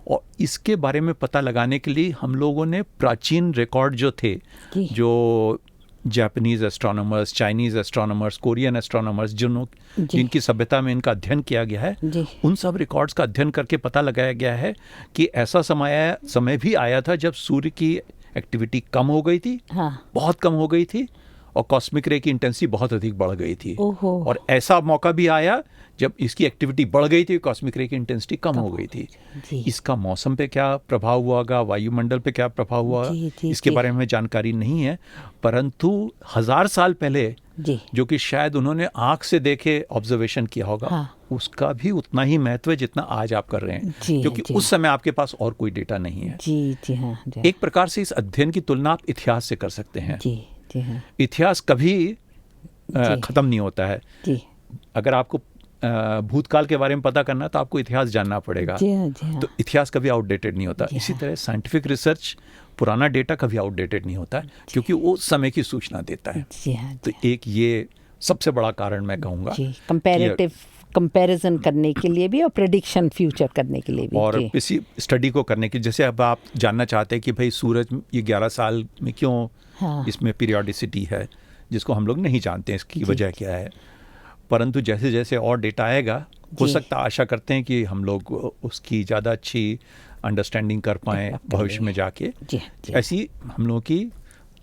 और इसके बारे में पता लगाने के लिए हम लोगों ने प्राचीन रिकॉर्ड जो थे, जो Japanese astronomers, Chinese astronomers, Korean astronomers जिनकी सभ्यता में इनका अध्ययन किया गया है, उन सब रिकॉर्ड्स का अध्ययन करके पता लगाया गया है कि ऐसा समय भी आया था जब सूर्य की एक्टिविटी कम हो गई थी, बहुत कम हो गई थी, और कॉस्मिक रे की इंटेंसिटी बहुत अधिक बढ़ गई थी। और ऐसा मौका भी आया जब इसकी एक्टिविटी बढ़ गई थी, कॉस्मिक रे की इंटेंसिटी कम हो गई थी। इसका मौसम पे क्या प्रभाव हुआ होगा, वायुमंडल पे क्या प्रभाव हुआ, इसके बारे में जानकारी नहीं है। परंतु 1000 साल पहले जो कि शायद उन्होंने आंख से देखे ऑब्जर्वेशन किया होगा, उसका भी उतना ही महत्व है जितना आज आप कर रहे हैं, क्योंकि उस समय आपके पास और कोई डेटा नहीं है। एक प्रकार से इस अध्ययन की तुलना आप इतिहास से कर सकते हैं। इतिहास कभी खत्म नहीं होता है। अगर आपको भूतकाल के बारे में पता करना है तो आपको इतिहास जानना पड़ेगा। तो इतिहास कभी आउटडेटेड नहीं होता। इसी तरह साइंटिफिक रिसर्च, पुराना डेटा कभी आउटडेटेड नहीं होता है, क्योंकि वो समय की सूचना देता है। तो एक ये सबसे बड़ा कारण मैं कहूँगा, कंपैरेटिव कंपैरिजन करने के लिए भी और प्रेडिक्शन फ्यूचर करने के लिए भी, और किसी स्टडी को करने की। जैसे अब आप जानना चाहते हैं कि भाई सूरज ये 11 साल में क्यों इसमें पीरियोडिसिटी है, जिसको हम लोग नहीं जानते हैं इसकी वजह क्या है। परंतु जैसे जैसे और डेटा आएगा, हो सकता, आशा करते हैं कि हम लोग उसकी ज़्यादा अच्छी अंडरस्टैंडिंग कर पाएँ भविष्य में जाके। ऐसी हम लोगों की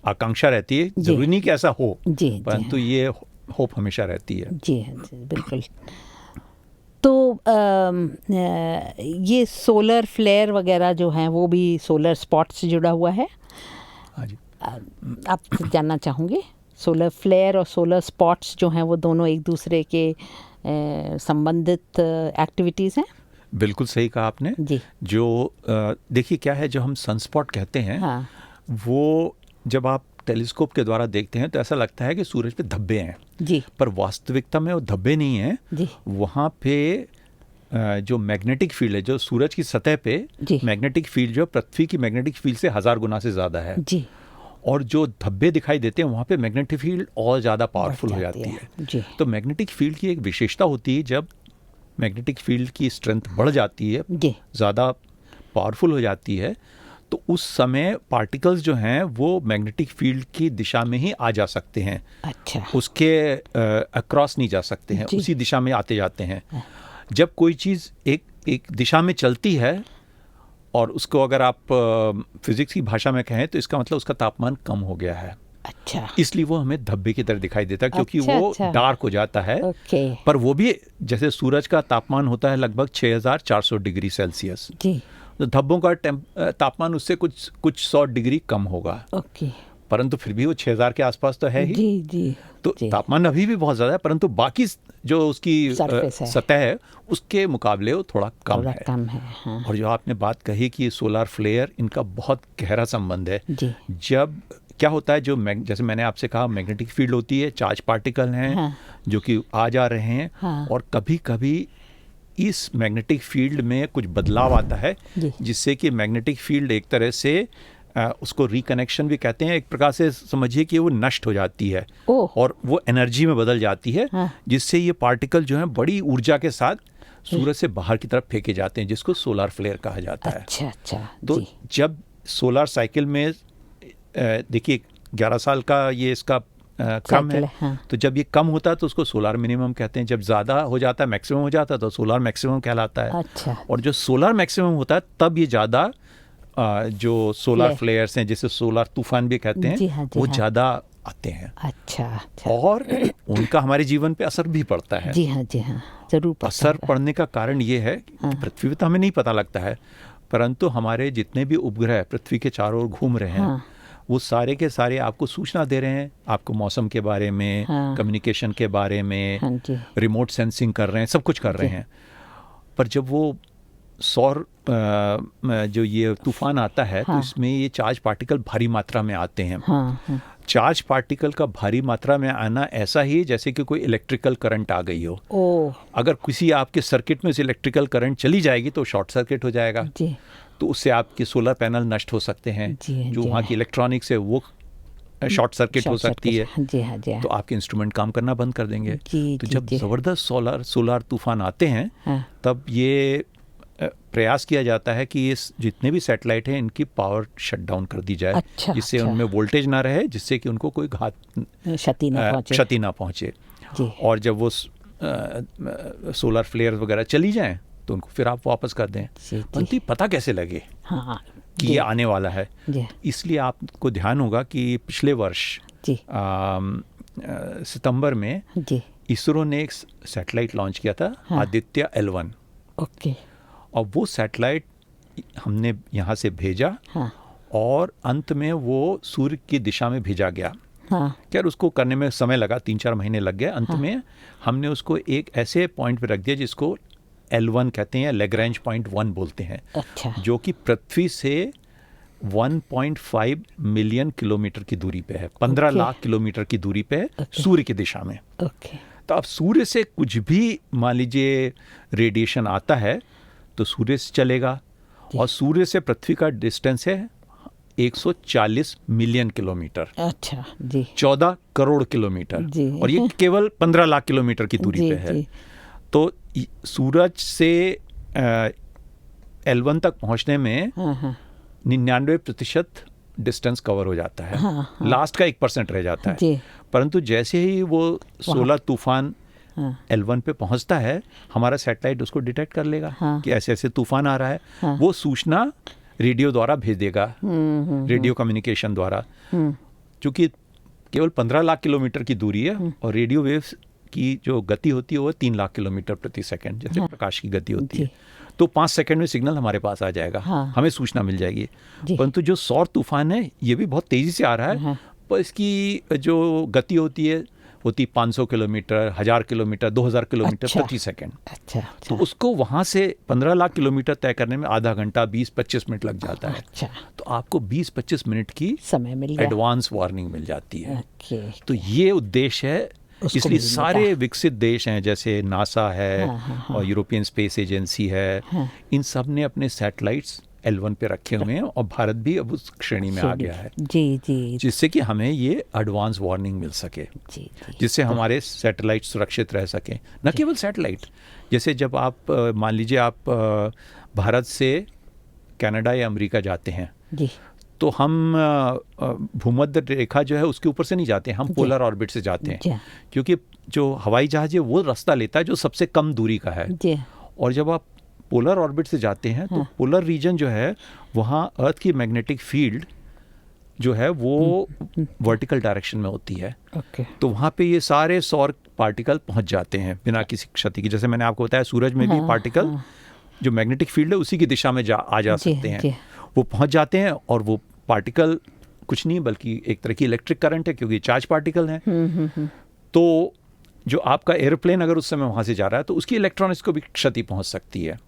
आकांक्षा रहती है। जरूरी नहीं कि ऐसा हो, परंतु ये होप हमेशा रहती है। जी बिल्कुल। तो ये सोलर फ्लेयर वगैरह जो हैं वो भी सोलर स्पॉट से जुड़ा हुआ है। हाँ जी। आप जानना चाहूँगे, सोलर फ्लेयर और सोलर स्पॉट्स जो हैं वो दोनों एक दूसरे के संबंधित एक्टिविटीज़ हैं? बिल्कुल सही कहा आपने जी। जो देखिए क्या है, जो हम सनस्पॉट कहते हैं, वो जब आप टेलीस्कोप के द्वारा देखते हैं तो ऐसा लगता है कि सूरज पे धब्बे हैं जी, पर वास्तविकता में वो धब्बे नहीं हैं जी। वहाँ पे जो मैग्नेटिक फील्ड है, जो सूरज की सतह पे मैग्नेटिक फील्ड जो पृथ्वी की मैग्नेटिक फील्ड से 1000 गुना से ज़्यादा है जी। और जो धब्बे दिखाई देते हैं वहाँ पे मैग्नेटिक फील्ड और ज़्यादा पावरफुल हो जाती है जी। तो मैग्नेटिक फील्ड की एक विशेषता होती है, जब मैग्नेटिक फील्ड की स्ट्रेंथ बढ़ जाती है, ज़्यादा पावरफुल हो जाती है, तो उस समय पार्टिकल्स जो हैं वो मैग्नेटिक फील्ड की दिशा में ही आ जा सकते हैं। अच्छा। उसके अक्रॉस नहीं जा सकते हैं, उसी दिशा में आते जाते हैं। जब कोई चीज़ एक दिशा में चलती है और उसको अगर आप फिजिक्स की भाषा में कहें तो इसका मतलब उसका तापमान कम हो गया है। अच्छा। इसलिए वो हमें धब्बे की तरह दिखाई देता है, क्योंकि वो डार्क हो जाता है। पर वो भी जैसे सूरज का तापमान होता है लगभग 6400 डिग्री सेल्सियस, जी। तो धब्बों का तापमान उससे कुछ 100 डिग्री कम होगा। ओके। परंतु फिर भी वो 6000 के आसपास तो है ही। जी जी। तो तापमान अभी भी बहुत ज़्यादा है, परंतु बाकी जो उसकी सतह है उसके मुकाबले वो थोड़ा कम है। हाँ। और जो आपने बात कही कि सोलार फ्लेयर, इनका बहुत गहरा संबंध है जी। जब क्या होता है, जो जैसे मैंने आपसे कहा मैग्नेटिक फील्ड होती है, चार्ज पार्टिकल हैं हाँ। जो कि आ जा रहे हैं। हाँ। और कभी कभी इस मैग्नेटिक फील्ड में कुछ बदलाव आता है जिससे कि मैग्नेटिक फील्ड एक तरह से उसको रिकनेक्शन भी कहते हैं, एक प्रकार से समझिए कि वो नष्ट हो जाती है और वो एनर्जी में बदल जाती है। हाँ। जिससे ये पार्टिकल जो हैं बड़ी ऊर्जा के साथ सूरज से बाहर की तरफ फेंके जाते हैं, जिसको सोलार फ्लेयर कहा जाता है। अच्छा अच्छा। तो जब सोलार साइकिल में देखिए 11 साल का ये इसका क्रम है। हाँ। तो जब ये कम होता है तो उसको सोलार मिनिमम कहते हैं, जब ज़्यादा हो जाता है, मैक्सिमम हो जाता है, तो सोलार मैक्सिमम कहलाता है। अच्छा। और जो सोलार मैक्सिमम होता है तब ये ज़्यादा जो सोलार फ्लेयर्स हैं, जिसे सोलार तूफान भी कहते हैं, हाँ, वो ज़्यादा आते हैं। अच्छा। और उनका हमारे जीवन पे असर भी पड़ता है। जी हाँ जरूर। असर पड़ने का कारण ये है कि पृथ्वी पे तो हमें नहीं पता लगता है, परंतु हमारे जितने भी उपग्रह पृथ्वी के चारों ओर घूम रहे हैं, वो सारे के सारे आपको सूचना दे रहे हैं, आपको मौसम के बारे में, कम्युनिकेशन के बारे में, रिमोट सेंसिंग कर रहे हैं, सब कुछ कर रहे हैं। पर जब वो सौर जो ये तूफान आता है तो इसमें ये चार्ज पार्टिकल भारी मात्रा में आते हैं। चार्ज पार्टिकल का भारी मात्रा में आना ऐसा ही जैसे कि कोई इलेक्ट्रिकल करंट आ गई हो। अगर किसी आपके सर्किट में से इलेक्ट्रिकल करंट चली जाएगी तो शॉर्ट सर्किट हो जाएगा, तो उससे आपके सोलर पैनल नष्ट हो सकते हैं। जो वहाँ की इलेक्ट्रॉनिक्स है वो शॉर्ट सर्किट हो सकती है। जी हाँ जी हाँ। तो आपके इंस्ट्रूमेंट काम करना बंद कर देंगे। तो जब ज़बरदस्त सोलार तूफान आते हैं तब ये प्रयास किया जाता है कि इस जितने भी सैटेलाइट हैं इनकी पावर शट डाउन कर दी जाए। जिससे उनमें वोल्टेज ना रहे, जिससे कि उनको कोई क्षति ना पहुंचे। और जब वो सोलर फ्लेयर वगैरह चली जाएं तो उनको फिर आप वापस कर दें। परंतु पता कैसे लगे कि ये आने वाला है? इसलिए आपको ध्यान होगा कि पिछले वर्ष सितंबर में इसरो ने एक सैटेलाइट लॉन्च किया था, आदित्य L1। ओके। और वो सैटेलाइट हमने यहाँ से भेजा और अंत में वो सूर्य की दिशा में भेजा गया। खैर उसको करने में समय लगा, 3-4 महीने लग गए। अंत में हमने उसको एक ऐसे पॉइंट पे रख दिया जिसको L1 कहते हैं, लैग्रैंज पॉइंट 1 बोलते हैं। जो कि पृथ्वी से 1.5 मिलियन किलोमीटर की दूरी पे है, 15 लाख किलोमीटर की दूरी पे है, सूर्य की दिशा में। तो अब सूर्य से कुछ भी मान लीजिए रेडिएशन आता है तो सूर्य से चलेगा, और सूर्य से पृथ्वी का डिस्टेंस है 140 मिलियन किलोमीटर। अच्छा जी। 14 करोड़ किलोमीटर। और ये केवल 15 लाख किलोमीटर की दूरी पे है। तो सूरज से L1 तक पहुंचने में 99% डिस्टेंस कवर हो जाता है। लास्ट का 1% रह जाता है। परंतु जैसे ही वो सोलर तूफान L1 पे पहुंचता है, हमारा सैटेलाइट उसको डिटेक्ट कर लेगा कि ऐसे ऐसे तूफान आ रहा है। वो सूचना रेडियो द्वारा भेज देगा, रेडियो कम्युनिकेशन द्वारा। क्योंकि केवल 15 लाख किलोमीटर की दूरी है और रेडियो वेव्स की जो गति होती है वो 3 लाख किलोमीटर प्रति सेकंड, जैसे प्रकाश की गति होती है। तो 5 सेकंड में सिग्नल हमारे पास आ जाएगा, हमें सूचना मिल जाएगी। परंतु जो सौर तूफान है ये भी बहुत तेजी से आ रहा है, पर इसकी जो गति होती 500 किलोमीटर, 1000 किलोमीटर, 2000 किलोमीटर प्रति सेकंड। तो उसको वहाँ से 15 लाख किलोमीटर तय करने में आधा घंटा 20-25 मिनट लग जाता है। तो आपको 20-25 मिनट की समय मिल एडवांस वार्निंग मिल जाती है। तो ये उद्देश्य है। इसलिए सारे विकसित देश हैं जैसे नासा है और यूरोपियन स्पेस एजेंसी है, इन सब ने अपने सैटेलाइट्स L1 पे रखे हुए हैं और भारत भी अब उस श्रेणी में आ गया है। जिससे कि हमें ये एडवांस वार्निंग मिल सके, जिससे हमारे सैटेलाइट सुरक्षित रह सकें। न केवल सैटेलाइट, जैसे जब आप मान लीजिए आप भारत से कनाडा या अमेरिका जाते हैं तो हम भूमध्य रेखा जो है उसके ऊपर से नहीं जाते, हम पोलर ऑर्बिट से जाते हैं। क्योंकि जो हवाई जहाज है वो रास्ता लेता है जो सबसे कम दूरी का है। और जब आप पोलर ऑर्बिट से जाते हैं तो पोलर रीजन जो है वहाँ अर्थ की मैग्नेटिक फील्ड जो है वो वर्टिकल डायरेक्शन में होती है। तो वहाँ पे ये सारे सौर पार्टिकल पहुँच जाते हैं बिना किसी क्षति की। जैसे मैंने आपको बताया सूरज में भी पार्टिकल जो मैग्नेटिक फील्ड है उसी की दिशा में आ जा जी, सकते हैं। जी। वो पहुंच जाते हैं और वो पार्टिकल कुछ नहीं बल्कि एक तरह की इलेक्ट्रिक करंट है, क्योंकि चार्ज पार्टिकल हैं। तो जो आपका एरोप्लेन अगर उस समय वहाँ से जा रहा है तो उसकी इलेक्ट्रॉनिक्स को भी क्षति पहुँच सकती है।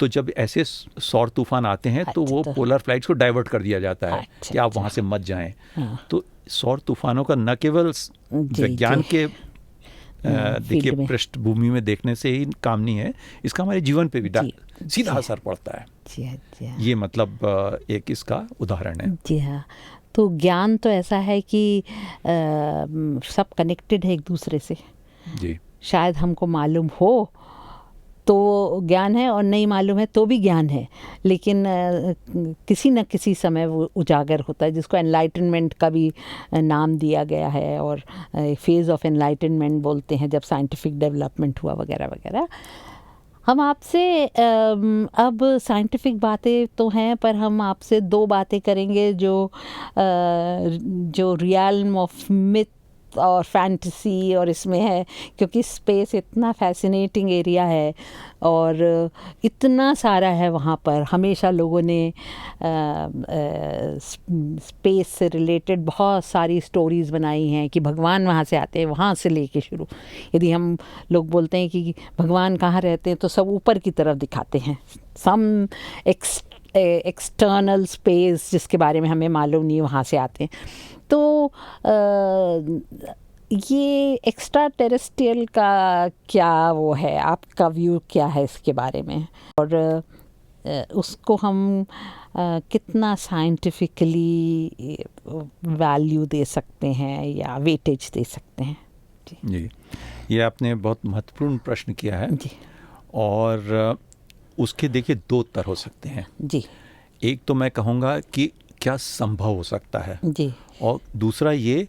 तो जब ऐसे सौर तूफान आते हैं तो वो पोलर फ्लाइट्स को डाइवर्ट कर दिया जाता है कि आप वहाँ से मत जाएं। तो सौर तूफानों का न केवल विज्ञान के देखिए पृष्ठभूमि में देखने से ही काम नहीं है, इसका हमारे जीवन पे भी सीधा असर पड़ता है। ये मतलब एक इसका उदाहरण है। जी हाँ। तो ज्ञान तो ऐसा है कि सब कनेक्टेड है एक दूसरे से। जी। शायद हमको मालूम हो तो ज्ञान है और नहीं मालूम है तो भी ज्ञान है, लेकिन किसी न किसी समय वो उजागर होता है, जिसको एनलाइटनमेंट का भी नाम दिया गया है और फेज़ ऑफ एनलाइटनमेंट बोलते हैं, जब साइंटिफिक डेवलपमेंट हुआ वगैरह वगैरह। हम आपसे अब साइंटिफिक बातें तो हैं, पर हम आपसे दो बातें करेंगे जो रियल्म ऑफ मिथ और फैंटेसी और इसमें है, क्योंकि स्पेस इतना फैसिनेटिंग एरिया है और इतना सारा है वहाँ पर। हमेशा लोगों ने स्पेस से रिलेटेड बहुत सारी स्टोरीज़ बनाई हैं कि भगवान वहाँ से आते हैं, वहाँ से लेके शुरू। यदि हम लोग बोलते हैं कि भगवान कहाँ रहते हैं तो सब ऊपर की तरफ दिखाते हैं, सम एक्सटर्नल स्पेस जिसके बारे में हमें मालूम नहीं, वहाँ से आते हैं। तो ये एक्स्ट्रा टेरेस्ट्रियल का क्या वो है, आपका व्यू क्या है इसके बारे में, और उसको हम कितना साइंटिफिकली वैल्यू दे सकते हैं या वेटेज दे सकते हैं? जी, ये आपने बहुत महत्वपूर्ण प्रश्न किया है जी। और उसके देखिए दो उत्तर हो सकते हैं जी। एक तो मैं कहूँगा कि क्या संभव हो सकता है जी, और दूसरा ये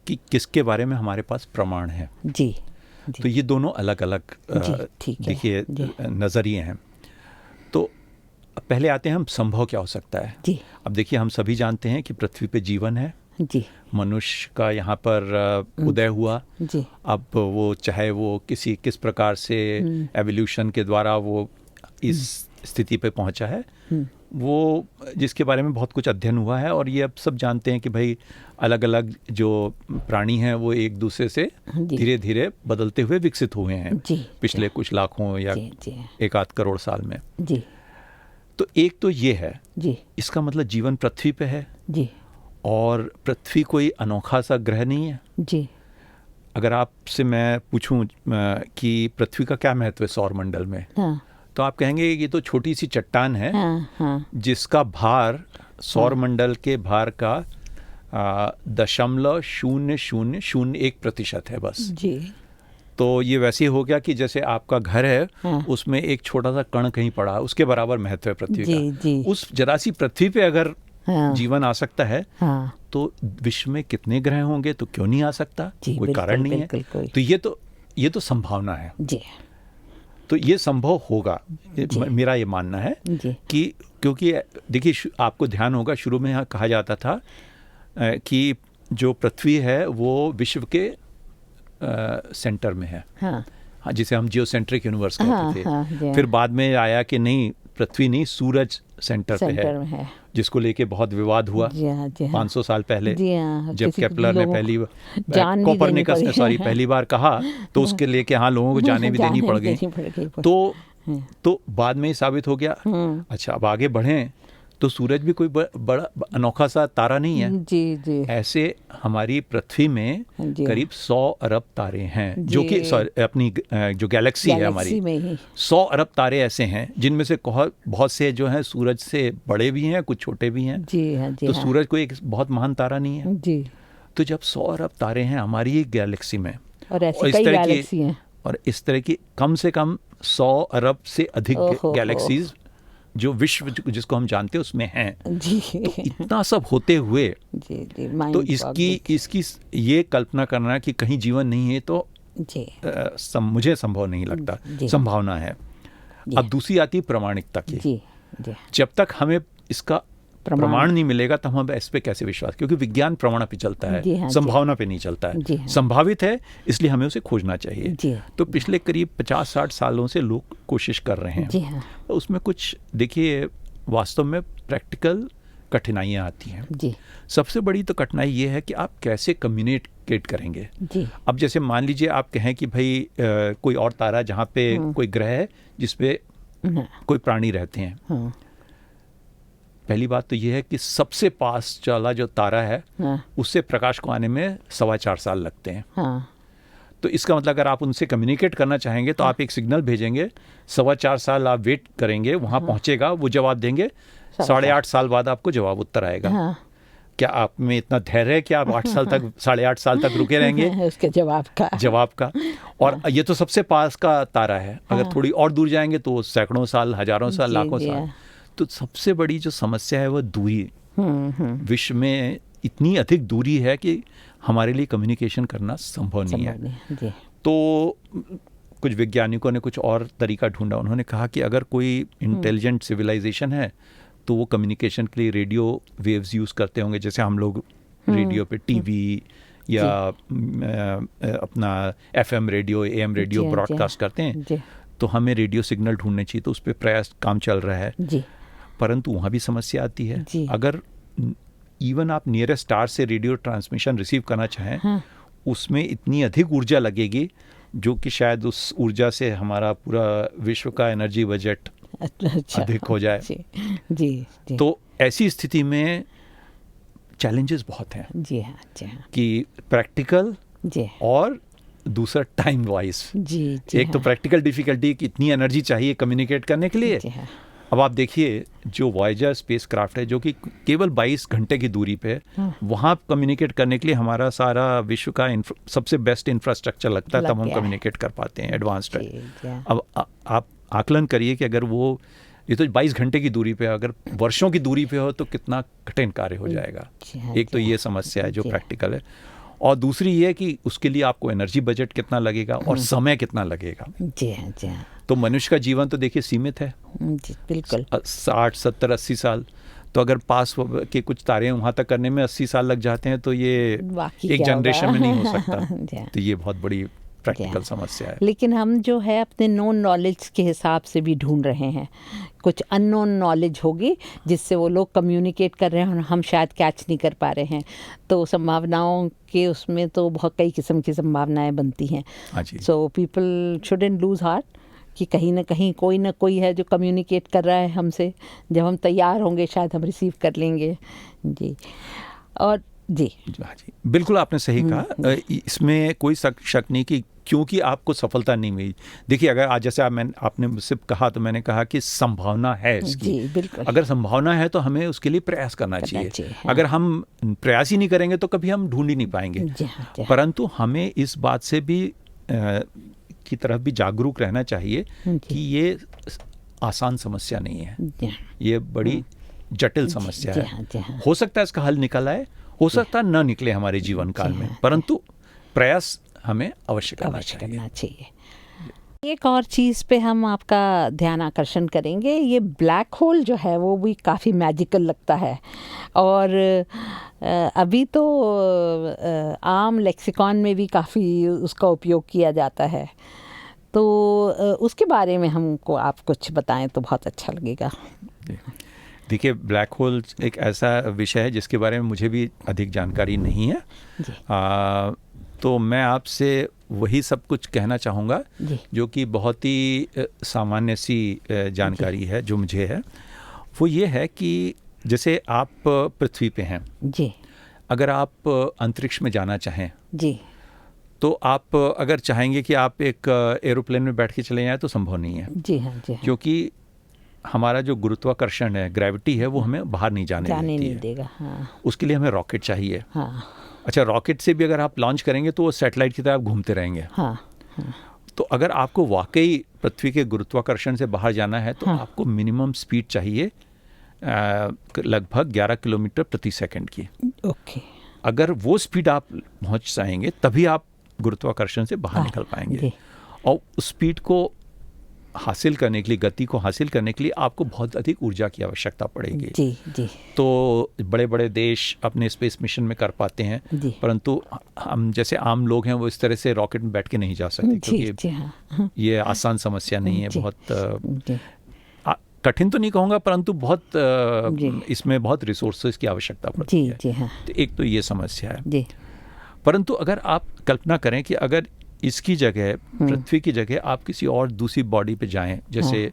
कि किसके बारे में हमारे पास प्रमाण है। जी, जी। तो ये दोनों अलग अलग देखिए नज़रिए हैं। तो पहले आते हैं हम संभव क्या हो सकता है। जी। अब देखिए हम सभी जानते हैं कि पृथ्वी पे जीवन है। जी। मनुष्य का यहाँ पर उदय हुआ। जी। अब वो चाहे वो किस प्रकार से एवोल्यूशन के द्वारा वो इस स्थिति पे पहुंचा है, वो जिसके बारे में बहुत कुछ अध्ययन हुआ है और ये अब सब जानते हैं कि भाई अलग अलग जो प्राणी हैं वो एक दूसरे से धीरे धीरे बदलते हुए विकसित हुए हैं पिछले कुछ लाखों या एक आध करोड़ साल में। जी। तो एक तो ये है जी। इसका मतलब जीवन पृथ्वी पे है जी। और पृथ्वी कोई अनोखा सा ग्रह नहीं है। जी। अगर आपसे मैं पूछूं कि पृथ्वी का क्या महत्व है सौर मंडल में, हाँ। तो आप कहेंगे ये तो छोटी सी चट्टान है। हाँ, हाँ। जिसका भार सौर मंडल के भार का 0.0001% है बस। जी। तो ये वैसे ही हो गया कि जैसे आपका घर है, हाँ। उसमें एक छोटा सा कण कहीं पड़ा है, उसके बराबर महत्व है पृथ्वी जी, का। जी। उस जरा सी पृथ्वी पे अगर हाँ। जीवन आ सकता है, हाँ। तो विश्व में कितने ग्रह होंगे, तो क्यों नहीं आ सकता? कोई कारण नहीं है। तो ये तो संभावना है जी। तो ये संभव होगा, मेरा ये मानना है कि क्योंकि देखिए आपको ध्यान होगा शुरू में यहाँ कहा जाता था कि जो पृथ्वी है वो विश्व के सेंटर में है। हाँ। हाँ, जिसे हम जियोसेंट्रिक यूनिवर्स कहते थे। हाँ, फिर बाद में आया कि नहीं, पृथ्वी नहीं, सूरज सेंटर पे है, जिसको लेके बहुत विवाद हुआ। 500 साल पहले जब केपलर ने पहली बार कहा, तो उसके लेके लोगों को जाने भी देनी पड़ गई। तो बाद में ही साबित हो गया। अच्छा, अब आगे बढ़ें तो सूरज भी कोई बड़ा अनोखा सा तारा नहीं है। जी, जी। ऐसे हमारी पृथ्वी में करीब 100 अरब तारे हैं, जो कि अपनी जो गैलेक्सी है हमारी, 100 अरब तारे ऐसे हैं जिनमें से बहुत से जो हैं सूरज से बड़े भी हैं, कुछ छोटे भी हैं। जी, हाँ, जी, तो हाँ। सूरज कोई एक बहुत महान तारा नहीं है। जी। तो जब 100 अरब तारे हैं हमारी ही गैलेक्सी में, और ऐसी कई गैलेक्सी हैं, और इस तरह की कम से कम 100 अरब से अधिक गैलेक्सीज जो विश्व जिसको हम जानते हैं उसमें हैं। जी। तो इतना सब होते हुए जी, जी, तो इसकी ये कल्पना करना कि कहीं जीवन नहीं है तो जी। मुझे संभव नहीं लगता। संभावना है। अब दूसरी आती है प्रामाणिकता की। जी, जी। जब तक हमें इसका प्रमाण नहीं मिलेगा तो हम इस पे कैसे विश्वास, क्योंकि विज्ञान प्रमाण पे चलता है, संभावना पे नहीं चलता है। संभावित है इसलिए हमें उसे खोजना चाहिए। तो पिछले करीब 50-60 सालों से लोग कोशिश कर रहे हैं। तो उसमें कुछ देखिए वास्तव में प्रैक्टिकल कठिनाइयाँ आती हैं। सबसे बड़ी तो कठिनाई ये है कि आप कैसे कम्युनिकेट करेंगे। अब जैसे मान लीजिए आप कहें कि भाई कोई और तारा जहाँ पे कोई ग्रह है जिसपे कोई प्राणी रहते हैं। पहली बात तो ये है कि सबसे पास चला जो तारा है उससे प्रकाश को आने में 4.25 साल लगते हैं। तो इसका मतलब अगर आप उनसे कम्युनिकेट करना चाहेंगे तो आप एक सिग्नल भेजेंगे, 4.25 साल आप वेट करेंगे, वहाँ पहुँचेगा, वो जवाब देंगे, 8.5 साल बाद आपको जवाब उत्तर आएगा। क्या आप में इतना धैर्य है कि आप 8.5 साल तक रुके रहेंगे उसके जवाब का? और ये तो सबसे पास का तारा है। अगर थोड़ी और दूर जाएंगे तो सैकड़ों साल, हजारों साल, लाखों साल। तो सबसे बड़ी जो समस्या है वो दूरी। विश्व में इतनी अधिक दूरी है कि हमारे लिए कम्युनिकेशन करना संभव नहीं है। तो कुछ वैज्ञानिकों ने कुछ और तरीका ढूंढा। उन्होंने कहा कि अगर कोई इंटेलिजेंट सिविलाइजेशन है तो वो कम्युनिकेशन के लिए रेडियो वेव्स यूज़ करते होंगे, जैसे हम लोग रेडियो पे टीवी या अपना FM radio, AM radio broadcast करते हैं। तो हमें रेडियो सिग्नल ढूंढने चाहिए, तो उस पर प्रयास काम चल रहा है। परंतु वहाँ भी समस्या आती है। अगर इवन आप नियरेस्ट स्टार से रेडियो ट्रांसमिशन रिसीव करना चाहें, उसमें इतनी अधिक ऊर्जा लगेगी जो कि शायद उस ऊर्जा से हमारा पूरा विश्व का एनर्जी बजट अधिक हो जाए। जी। तो ऐसी स्थिति में चैलेंजेस बहुत हैं। जी हाँ। कि प्रैक्टिकल और दूसरा टाइम वाइज। एक तो प्रैक्टिकल डिफिकल्टी कि इतनी एनर्जी चाहिए कम्युनिकेट करने के लिए। अब आप देखिए जो वॉयेजर स्पेसक्राफ्ट है जो कि केवल 22 घंटे की दूरी पे है, वहाँ कम्युनिकेट करने के लिए हमारा सारा विश्व का सबसे बेस्ट इंफ्रास्ट्रक्चर लगता है, तब हम कम्युनिकेट कर पाते हैं, एडवांस्ड है। अब आप आकलन करिए कि अगर वो ये तो 22 घंटे की दूरी पे, अगर वर्षों की दूरी पे हो तो कितना कठिन कार्य हो जाएगा। एक तो ये समस्या है जो प्रैक्टिकल है, और दूसरी ये कि उसके लिए आपको एनर्जी बजट कितना लगेगा और समय कितना लगेगा। जी हाँ। तो मनुष्य का जीवन तो देखिए सीमित है, बिल्कुल 60, 70, 80 साल। तो अगर पास के कुछ तारे वहाँ तक करने में 80 साल लग जाते हैं तो ये एक जनरेशन में नहीं हो सकता। तो ये बहुत बड़ी प्रैक्टिकल समस्या है। लेकिन हम जो है अपने नोन नॉलेज के हिसाब से भी ढूंढ रहे हैं। कुछ अननोन नॉलेज होगी जिससे वो लोग कम्युनिकेट कर रहे हैं और हम शायद कैच नहीं कर पा रहे हैं। तो संभावनाओं के उसमें तो बहुत कई किस्म की संभावनाएं बनती हैं। So people shouldn't loose heart कि कहीं ना कहीं कोई ना कोई है जो कम्युनिकेट कर रहा है हमसे। जब हम तैयार होंगे शायद हम रिसीव कर लेंगे। जी। और जी बिल्कुल आपने सही कहा। इसमें कोई शक नहीं कि क्योंकि आपको सफलता नहीं मिली। देखिए अगर आज जैसे आपने मुझसे कहा तो मैंने कहा कि संभावना है इसकी। जी, बिल्कुल। अगर संभावना है तो हमें उसके लिए प्रयास करना चाहिए। हाँ। अगर हम प्रयास ही नहीं करेंगे तो कभी हम ढूंढ ही नहीं पाएंगे। परंतु हमें इस बात से भी की तरफ भी जागरूक रहना चाहिए कि ये आसान समस्या नहीं है, ये बड़ी जटिल समस्या है। हो सकता है इसका हल निकल आए, हो सकता है न निकले हमारे जीवन काल में, परंतु प्रयास हमें अवश्य करना चाहिए। एक और चीज़ पे हम आपका ध्यान आकर्षण करेंगे। ये ब्लैक होल जो है वो भी काफ़ी मैजिकल लगता है, और अभी तो आम लेक्सिकॉन में भी काफ़ी उसका उपयोग किया जाता है। तो उसके बारे में हमको आप कुछ बताएं तो बहुत अच्छा लगेगा। देखिए ब्लैक होल एक ऐसा विषय है जिसके बारे में मुझे भी अधिक जानकारी नहीं है। तो मैं आपसे वही सब कुछ कहना चाहूँगा जो कि बहुत ही सामान्य सी जानकारी है जो मुझे है। वो ये है कि जैसे आप पृथ्वी पे हैं जी, अगर आप अंतरिक्ष में जाना चाहें जी, तो आप अगर चाहेंगे कि आप एक एरोप्लेन में बैठ के चले जाएं तो संभव नहीं है। जी हाँ, जी हाँ। क्योंकि हमारा जो गुरुत्वाकर्षण है, ग्रेविटी है, वो हमें बाहर नहीं जाने नहीं देगा। हाँ। उसके लिए हमें रॉकेट चाहिए। हाँ। अच्छा, रॉकेट से भी अगर आप लॉन्च करेंगे तो वो सैटेलाइट की तरह आप घूमते रहेंगे। हाँ। हाँ। तो अगर आपको वाकई पृथ्वी के गुरुत्वाकर्षण से बाहर जाना है तो हाँ। आपको मिनिमम स्पीड चाहिए लगभग 11 किलोमीटर प्रति सेकंड की। ओके। अगर वो स्पीड आप पहुंच जाएंगे तभी आप गुरुत्वाकर्षण से बाहर निकल पाएंगे। और उस स्पीड को हासिल करने के लिए, गति को हासिल करने के लिए आपको बहुत अधिक ऊर्जा की आवश्यकता पड़ेगी। जी जी। तो बड़े बड़े देश अपने स्पेस मिशन में कर पाते हैं, परंतु हम जैसे आम लोग हैं वो इस तरह से रॉकेट में बैठ के नहीं जा सकते, क्योंकि ये आसान समस्या नहीं है। बहुत कठिन तो नहीं कहूँगा, परंतु बहुत इसमें बहुत रिसोर्सेज की आवश्यकता पड़ती है। जी हाँ। तो एक तो ये समस्या है जी। परंतु अगर आप कल्पना करें कि अगर इसकी जगह, पृथ्वी की जगह आप किसी और दूसरी बॉडी पे जाएं, जैसे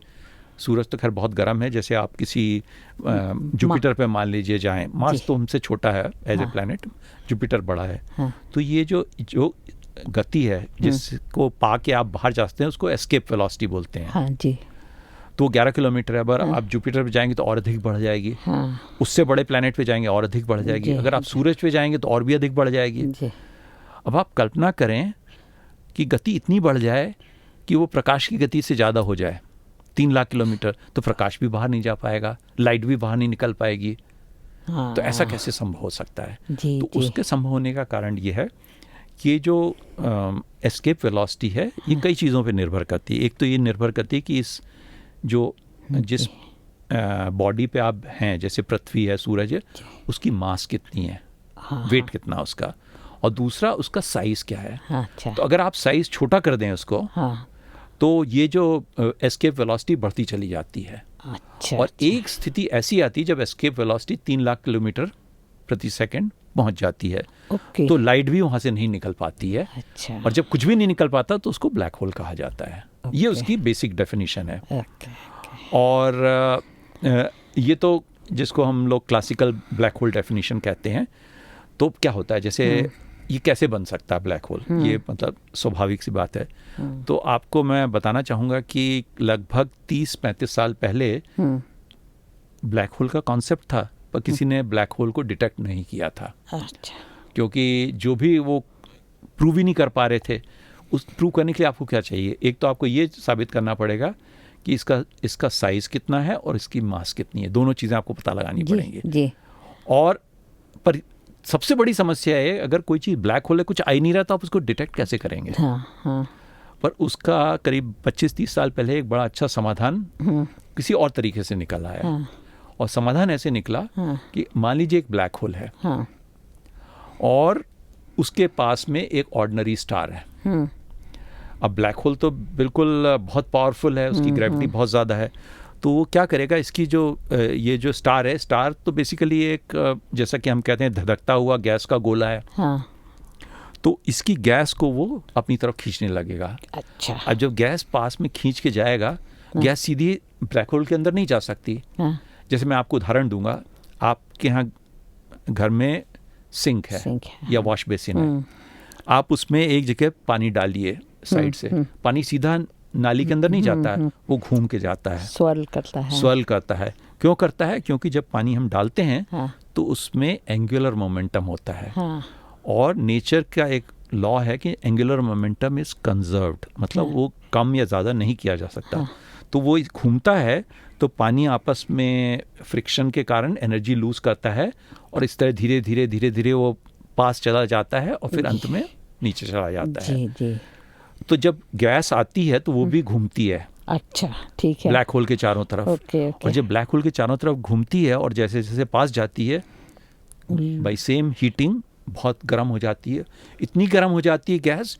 सूरज तो खैर बहुत गर्म है, जैसे आप किसी जुपिटर पे मान लीजिए जाएं, मार्स तो हमसे छोटा है एज ए प्लैनेट, जुपिटर बड़ा है। तो ये जो गति है जिसको पाके आप बाहर जाते हैं उसको एस्केप वेलोसिटी बोलते हैं। हाँ जी। तो 11 किलोमीटर है। अगर आप जुपिटर पे जाएंगे तो और अधिक बढ़ जाएगी। उससे बड़े प्लैनेट पे जाएंगे और अधिक बढ़ जाएगी। अगर आप सूरज पे जाएंगे तो और भी अधिक बढ़ जाएगी। अब आप कल्पना करें कि गति इतनी बढ़ जाए कि वो प्रकाश की गति से ज़्यादा हो जाए, 3 लाख किलोमीटर, तो प्रकाश भी बाहर नहीं जा पाएगा, लाइट भी बाहर नहीं निकल पाएगी। तो ऐसा कैसे संभव हो सकता है? तो उसके संभव होने का कारण ये है कि ये जो एस्केप वेलोसिटी है ये कई चीज़ों पे निर्भर करती है। एक तो ये निर्भर करती है कि जिस बॉडी पे आप हैं, जैसे पृथ्वी है, सूरज है, उसकी मास कितनी है, वेट कितना उसका, और दूसरा उसका साइज क्या है। अच्छा। तो अगर आप साइज छोटा कर दें उसको, तो ये जो एस्केप वेलोसिटी बढ़ती चली जाती है। अच्छा। और एक स्थिति ऐसी आती है जब एस्केप वेलोसिटी 3 लाख किलोमीटर प्रति सेकंड पहुंच जाती है। तो लाइट भी वहां से नहीं निकल पाती है। अच्छा। और जब कुछ भी नहीं निकल पाता तो उसको ब्लैक होल कहा जाता है। ये उसकी बेसिक डेफिनेशन है। और ये तो जिसको हम लोग क्लासिकल ब्लैक होल डेफिनेशन कहते हैं। तो क्या होता है, जैसे ये कैसे बन सकता है ब्लैक होल, ये मतलब स्वाभाविक सी बात है। तो आपको मैं बताना चाहूँगा कि लगभग 30-35 साल पहले ब्लैक होल का कॉन्सेप्ट था, पर किसी ने ब्लैक होल को डिटेक्ट नहीं किया था। अच्छा। क्योंकि जो भी वो प्रूव ही नहीं कर पा रहे थे। उस प्रूव करने के लिए आपको क्या चाहिए? एक तो आपको ये साबित करना पड़ेगा कि इसका साइज कितना है और इसकी मास कितनी है। दोनों चीज़ें आपको पता लगानी पड़ेंगी। जी। और पर सबसे बड़ी समस्या है, अगर कोई चीज़ ब्लैक होल है, कुछ आ ही नहीं रहा, तो आप उसको डिटेक्ट कैसे करेंगे? पर उसका करीब 25-30 साल पहले एक बड़ा अच्छा समाधान किसी और तरीके से निकल आया। और समाधान ऐसे निकला कि मान लीजिए एक ब्लैक होल है और उसके पास में एक ऑर्डिनरी स्टार है। अब ब्लैक होल तो बिल्कुल बहुत पावरफुल है, उसकी ग्रेविटी बहुत ज़्यादा है। तो वो क्या करेगा, इसकी ये जो स्टार है, स्टार तो बेसिकली एक जैसा कि हम कहते हैं धधकता हुआ गैस का गोला है। तो इसकी गैस को वो अपनी तरफ खींचने लगेगा। अच्छा। अब जब गैस पास में खींच के जाएगा, गैस सीधी ब्लैक होल के अंदर नहीं जा सकती। जैसे मैं आपको उदाहरण दूंगा, आपके यहाँ घर में सिंक है या वॉश बेसिन है, आप उसमें एक जगह पानी डालिए साइड से, पानी सीधा नाली के अंदर नहीं जाता है, वो घूम के जाता है, स्वर्ल करता है। क्यों करता है? क्योंकि जब पानी हम डालते हैं तो उसमें एंगुलर मोमेंटम होता है। और नेचर का एक लॉ है कि एंगुलर मोमेंटम इज कंजर्व्ड, मतलब वो कम या ज़्यादा नहीं किया जा सकता। तो वो घूमता है तो पानी आपस में फ्रिक्शन के कारण एनर्जी लूज करता है और इस तरह धीरे धीरे धीरे धीरे वो पास चला जाता है और फिर अंत में नीचे चला जाता है। तो जब गैस आती है तो वो भी घूमती है। अच्छा, ठीक है। ब्लैक होल के चारों तरफ। और जब ब्लैक होल के चारों तरफ घूमती है और जैसे जैसे पास जाती है, बाई सेम हीटिंग बहुत गर्म हो जाती है। इतनी गर्म हो जाती है गैस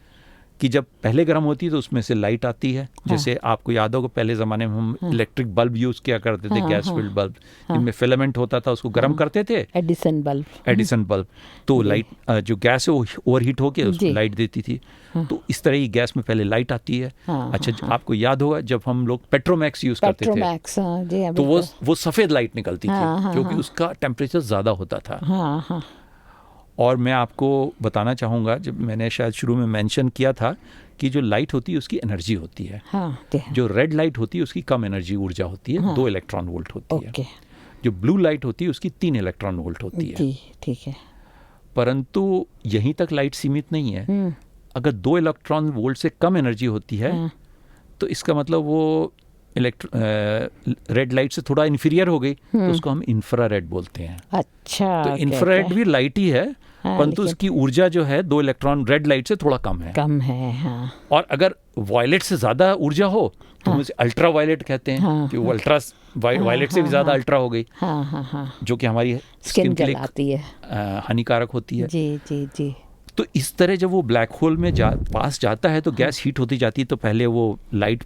कि जब पहले गर्म होती है तो उसमें से लाइट आती है। जैसे आपको याद होगा पहले ज़माने में हम इलेक्ट्रिक बल्ब यूज़ किया करते थे, गैस फिल्ड बल्ब, जिनमें फिलामेंट होता था, उसको गर्म करते थे, एडिसन बल्ब। तो लाइट जो गैस है वो ओवरहीट होकर उसको लाइट देती थी। तो इस तरह ही गैस में पहले लाइट आती है। अच्छा, आपको याद होगा जब हम लोग पेट्रोमैक्स यूज़ करते थे तो वो सफ़ेद लाइट निकलती थी क्योंकि उसका टेम्परेचर ज़्यादा होता था। और मैं आपको बताना चाहूँगा, जब मैंने शायद शुरू में मेंशन किया था कि जो लाइट होती है उसकी एनर्जी होती है। जो रेड लाइट होती है उसकी कम एनर्जी ऊर्जा होती है, 2 इलेक्ट्रॉन वोल्ट होती है। जो ब्लू लाइट होती है उसकी 3 इलेक्ट्रॉन वोल्ट होती है। ठीक है। परंतु यहीं तक लाइट सीमित नहीं है। अगर 2 इलेक्ट्रॉन वोल्ट से कम एनर्जी होती है तो इसका मतलब वो रेड लाइट से थोड़ा इन्फीरियर हो गई तो उसको हम इंफ्रारेड बोलते हैं। अच्छा, तो इंफ्रारेड भी लाइट ही है, हाँ, परंतु उसकी ऊर्जा जो है 2 इलेक्ट्रॉन रेड लाइट से थोड़ा कम है। हाँ। और अगर वायलेट से ज़्यादा ऊर्जा हो तो हम उसे अल्ट्रा वायलेट कहते हैं, हाँ, कि वो अल्ट्रा वायलेट से भी ज़्यादा अल्ट्रा हो गई, हाँ। जो कि हमारी स्किन के लिए जलाती है, हानिकारक होती है। जी। तो इस तरह जब वो ब्लैक होल में पास जाता है तो गैस हीट होती जाती है, तो पहले वो लाइट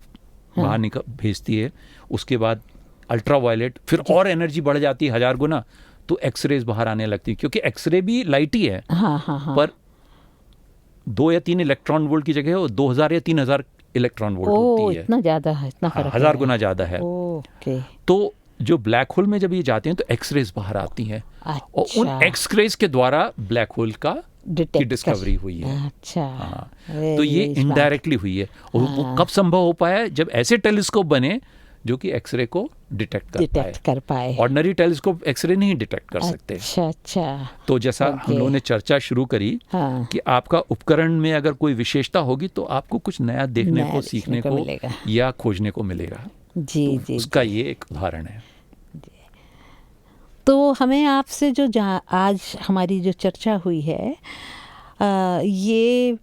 बाहर भेजती है, उसके बाद अल्ट्रा वायलेट, फिर और एनर्जी बढ़ जाती है 1000 गुना, तो एक्सरेज बाहर आने लगती है, क्योंकि एक्सरे भी लाइट ही है। हाँ। पर 2 या 3 इलेक्ट्रॉन वोल्ट की जगह वो 2000 या 3000 इलेक्ट्रॉन वोल्ट होती है। इतना ज़्यादा है, इतना फर्क 1000 गुना ज़्यादा है। ओके। तो जो ब्लैक होल में जब ये जाते हैं तो एक्सरेज बाहर आती हैं, और उन एक्सरेज के द्वारा ब्लैक होल की डिस्कवरी हुई है। अच्छा, हाँ, तो ये इनडायरेक्टली हुई है। और वो कब संभव हो पाया? जब ऐसे टेलीस्कोप बने जो कि एक्सरे को डिटेक्ट कर पाए। ऑर्डिनरी टेलीस्कोप एक्सरे नहीं डिटेक्ट कर सकते। अच्छा। तो जैसा हम लोगों ने चर्चा शुरू करी, हाँ, कि आपका उपकरण में अगर कोई विशेषता होगी तो आपको कुछ नया देखने को, सीखने को मिलेगा, या खोजने को मिलेगा। जी। उसका ये एक उदाहरण है। तो हमें आपसे जो आज हमारी जो चर्चा हुई है, ये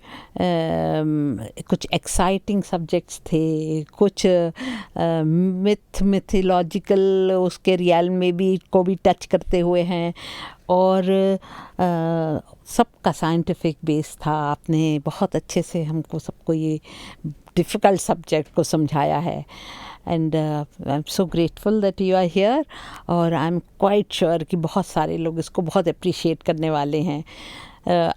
कुछ एक्साइटिंग सब्जेक्ट्स थे, कुछ मिथोलॉजिकल उसके रियल में भी को भी टच करते हुए हैं, और सबका साइंटिफिक बेस था। आपने बहुत अच्छे से हमको सबको ये डिफ़िकल्ट सब्जेक्ट को समझाया है, and I am so grateful that you are here, और आई एम क्वाइट श्योर कि बहुत सारे लोग इसको बहुत अप्रिशिएट करने वाले हैं।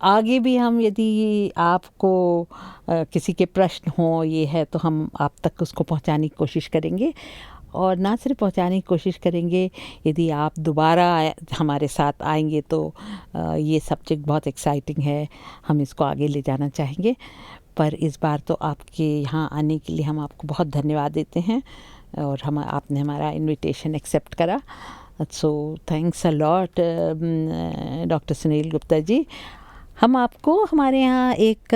आगे भी हम, यदि आपको किसी के प्रश्न हो ये है, तो हम आप तक उसको पहुंचाने की कोशिश करेंगे, और ना सिर्फ पहुंचाने की कोशिश करेंगे, यदि आप दोबारा हमारे साथ आएंगे तो ये सब्जेक्ट बहुत एक्साइटिंग है, हम इसको आगे ले जाना चाहेंगे। पर इस बार तो आपके यहाँ आने के लिए हम आपको बहुत धन्यवाद देते हैं, और आपने हमारा इनविटेशन एक्सेप्ट करा। So thanks a lot doctor Sunil Gupta ji. हम आपको हमारे यहाँ एक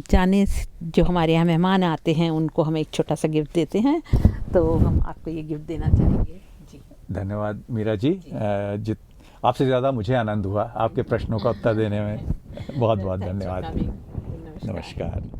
जाने जो हमारे यहाँ मेहमान आते हैं उनको हम एक छोटा सा गिफ्ट देते हैं, तो हम आपको ये गिफ्ट देना चाहेंगे जी। धन्यवाद मीरा जी। आपसे ज़्यादा मुझे आनंद हुआ आपके प्रश्नों का उत्तर देने में। बहुत बहुत धन्यवाद। नमस्कार।